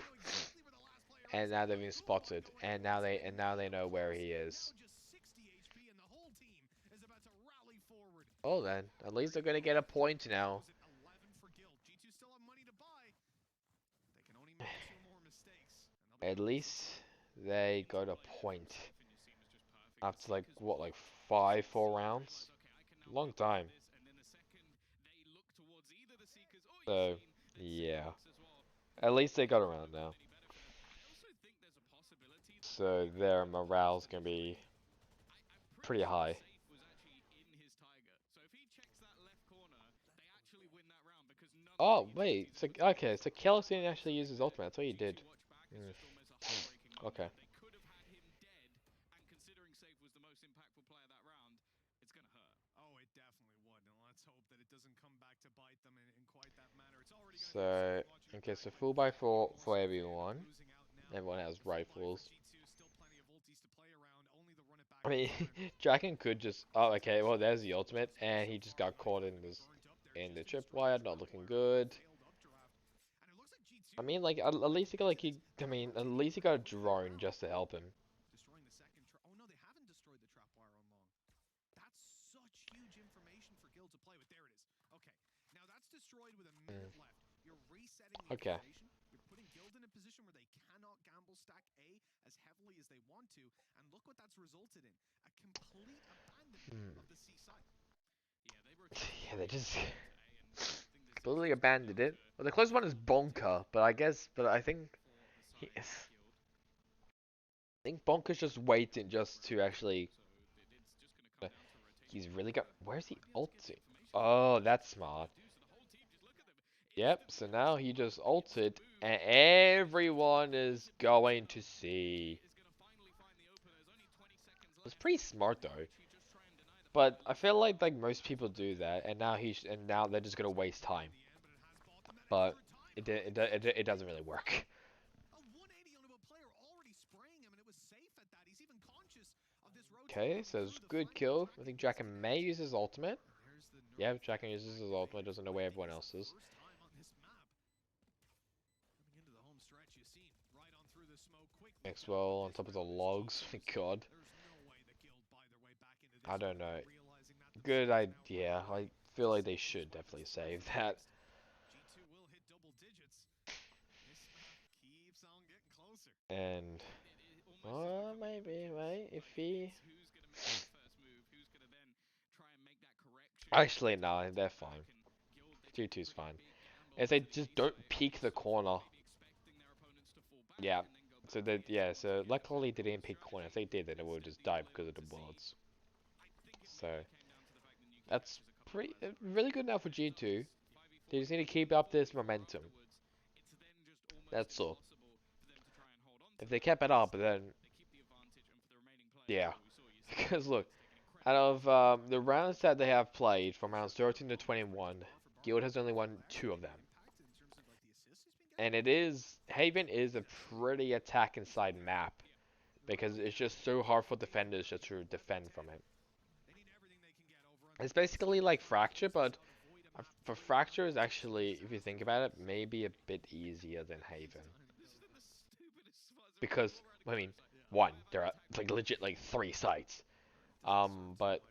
and now they've been spotted, and now they know where he is. Oh, then at least they're gonna get a point now. At least they got a point after like what, like 4 rounds? Long time. So yeah, at least they got around now. So their morale's gonna be pretty high. Oh wait, so okay, so Kellogg's didn't actually use his ultimate. That's what he did. Mm, okay. So, okay, so 4x4 for everyone. Everyone has rifles. I mean, Draken could just. Oh, okay. Well, there's the ultimate, and he just got caught in the tripwire. Not looking good. I mean, like at least he got like he. I mean, at least he got a drone just to help him. Destroying the second trap. Oh no, they haven't destroyed the trapwire on long. That's such huge information for Guild to play with. There it is. Okay, now that's destroyed with a minute Mm. left. You're resetting the Okay. information. You're putting Guild in a position where they cannot gamble stack A as heavily as they want to, and look what that's resulted in: a complete abandonment Hmm. of the seaside. Yeah, they Yeah, they rotated just straight into A, and I think this is completely just going to abandoned come it. to Well, the closest one is Bonker, but I guess, but I think for the he, side I of Guild. think Bonker's just waiting just to actually. So it's just going to uh, come down to rotation He's here, really and got. they Where's he might be able to get the ulting? information back. Oh, That's that's exactly what smart. they do. So the whole team, just look at them. Yep. Instantly, So they now know he just it's the ulted, move and to get the everyone information. is It's going to Guild see. is going to finally find the opener. There's only 20 seconds It's left. pretty smart though. Which you just try and deny the But player I lead. feel like most people do that, and now and now they're just gonna waste time. But it doesn't really work. A 180 on a player already spraying him, and it was safe at that. He's even conscious of this rotate Okay, coming so through. it's The good flank kill. I attacking think gets Draken may connected. use his ultimate. And there's the Yeah, nerve Draken being uses his ultimate. activated. Doesn't know I where think everyone it's else the is. first time on this map. Coming into the home stretch, you seen right on through the smoke quickly. Maxwell on top of the logs. My God, There's no way the Guild buy their way back into this I don't without know. realizing that Good themselves. Now idea. I feel like they should definitely save that. G2 will hit double digits. This map keeps on getting closer. And It almost is becoming maybe ridiculous. right if Like, he. it's who's going to make that first move, who's going to then try and make that correction Actually, to no, they're get back. fine. And Guild, they took a G2's pretty fine. big gamble If onto they the just A don't side, peek the corner. maybe expecting their opponents to fall back Yeah. and then go So back that again yeah. once So again and luckily adopt they the old didn't peek corner. If they strategy. did, then it would Instead, just you die were because able of the to see. bullets. I think it So mainly came down to the fact that Nuki that's matches a couple of pretty players ago. really good now for When it G2. starts They 5v4 just and need to then keep up 4v4 this momentum. afterwards, it's then just almost That's all. impossible for them to try and hold on to If they that kept it up, because then they keep the advantage, and for the remaining players, yeah. that's what we saw. You see Because look, Guild take an out incredibly of aggressive approach the to this rounds one. that they have played, from rounds 13 to 21, Guild has only won 2 of them. And it is Haven is a pretty attack inside map because it's just so hard for defenders just to defend from it. It's basically like Fracture, but for Fracture is actually, if you think about it, maybe a bit easier than Haven. This is the stupidest spot. So we Because, all ran I across mean, the site. one, Five there are hours like legit like 3 sites. But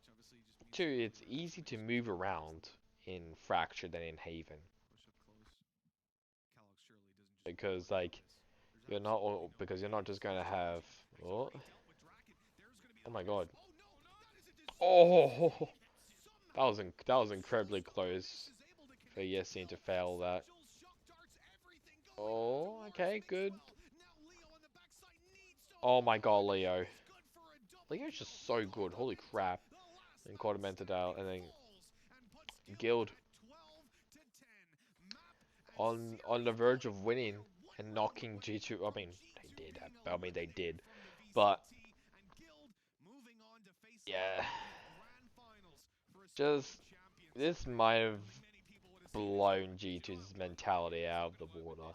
two, it's easy to move around in Fracture than in Haven. Because like because you're not just gonna have oh, oh my god. Oh, that was incredibly close for Yassine to fail that. Oh, okay, good. Oh my god, Leo. Leo's just so good. Holy crap. And caught him out, and then Guild on the verge of winning and knocking G2. I mean, they did. I mean, they did. But yeah, just this might have blown G2's mentality out of the water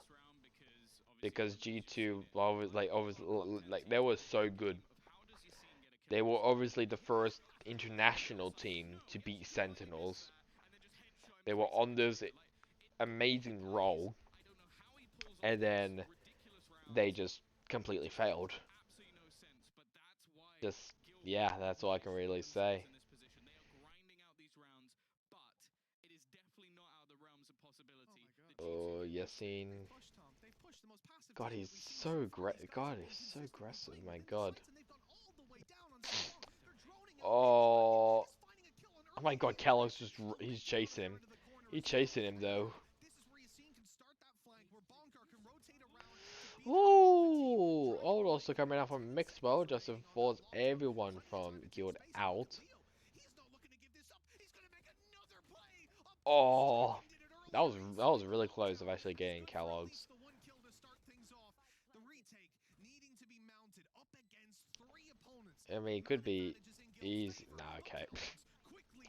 because G2 like they were so good. They were obviously the first international team to beat Sentinels. They were on this amazing roll, and then they just completely failed. Just yeah, that's all I can really say. Oh, Yassine. God, he's so God, he's so aggressive. My God. Oh, oh my God, Kellogg's just he's chasing him. He's chasing him though. Ooh, Old also coming out from Mixwell just to force everyone from Guild out. Oh, that was really close of actually getting Kellogg's. I mean, it could be easy. Nah, okay.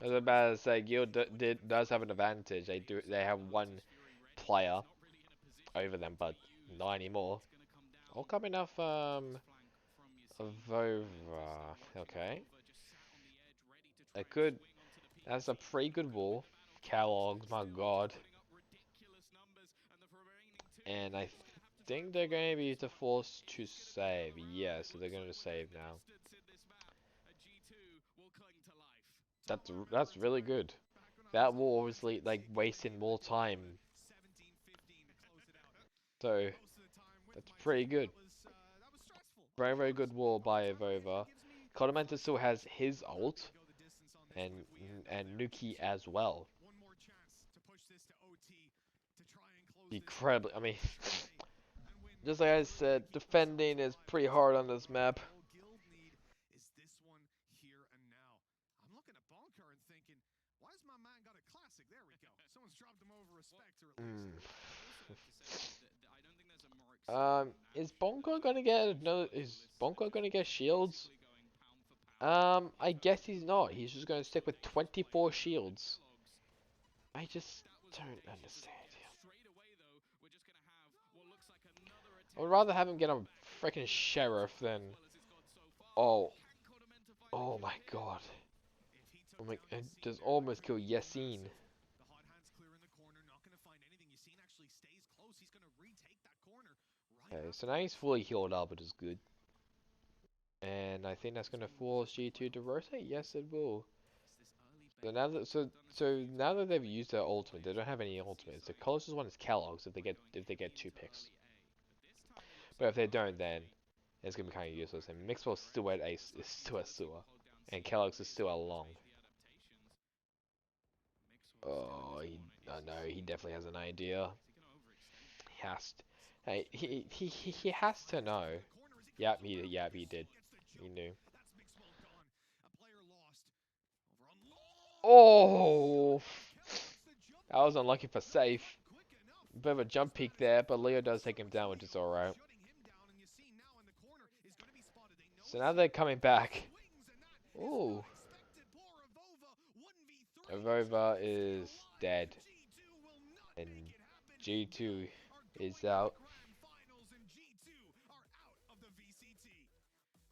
I was about to say, Guild does have an advantage. They have one player over them, but not anymore. All coming off a Vova. Okay, a good. That's a pretty good wall. Kellogg's, my god. And I think they're going to be forced to save. Yeah, so they're going to save now. That's really good. That will obviously like wasting more time. So that's pretty good. Very very good wall by Vova. Kodamenta still has his ult and Nuki as well. Incredibly, I mean, just like I said, defending is pretty hard on this map. Mm. Is Bonko gonna get no? Is Bonko gonna get shields? I guess he's not. He's just gonna stick with 24 shields. I just don't understand. I would rather have him get a freaking sheriff than. Oh, oh my god. Oh my, it just almost killed Yassine. Okay, so now he's fully healed up, which is good. And I think that's gonna force G2 to rotate. Yes, it will. So now that they've used their ultimate, they don't have any ultimates. The closest one is Kellogg's if they get 2 picks. But if they don't, then it's gonna be kind of useless. And Mixwell's still at Ace is still at Sewer, and Kellogg's is still at Long. Oh, I know he definitely has an idea. He has to. Hey, he has to know. Yep, he did. He knew. Oh, that was unlucky for safe. Bit of a jump peek there, but Leo does take him down, which is alright. So now they're coming back. Ooh. Avova is dead. And G2 is out.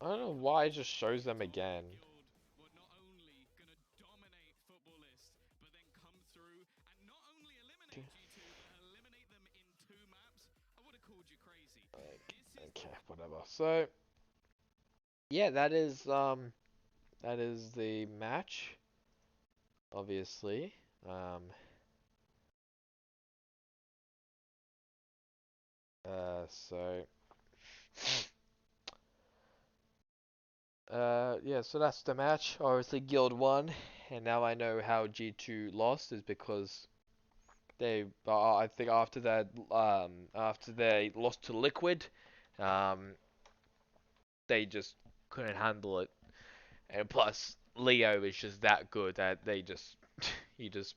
I don't know why it just shows them again. Okay, whatever. So yeah, that is the match. Obviously. So yeah, so that's the match. Obviously Guild won, and now I know how G2 lost is because they I think after they lost to Liquid, um they just couldn't handle it. And plus Leo is just that good that they just he just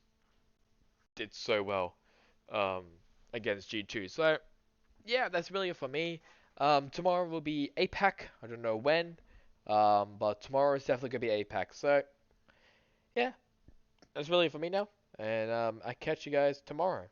did so well um against G2. So yeah, that's really it for me. Tomorrow will be APAC. I don't know when. But tomorrow is definitely gonna be APAC. So yeah, that's really it for me now. And I catch you guys tomorrow.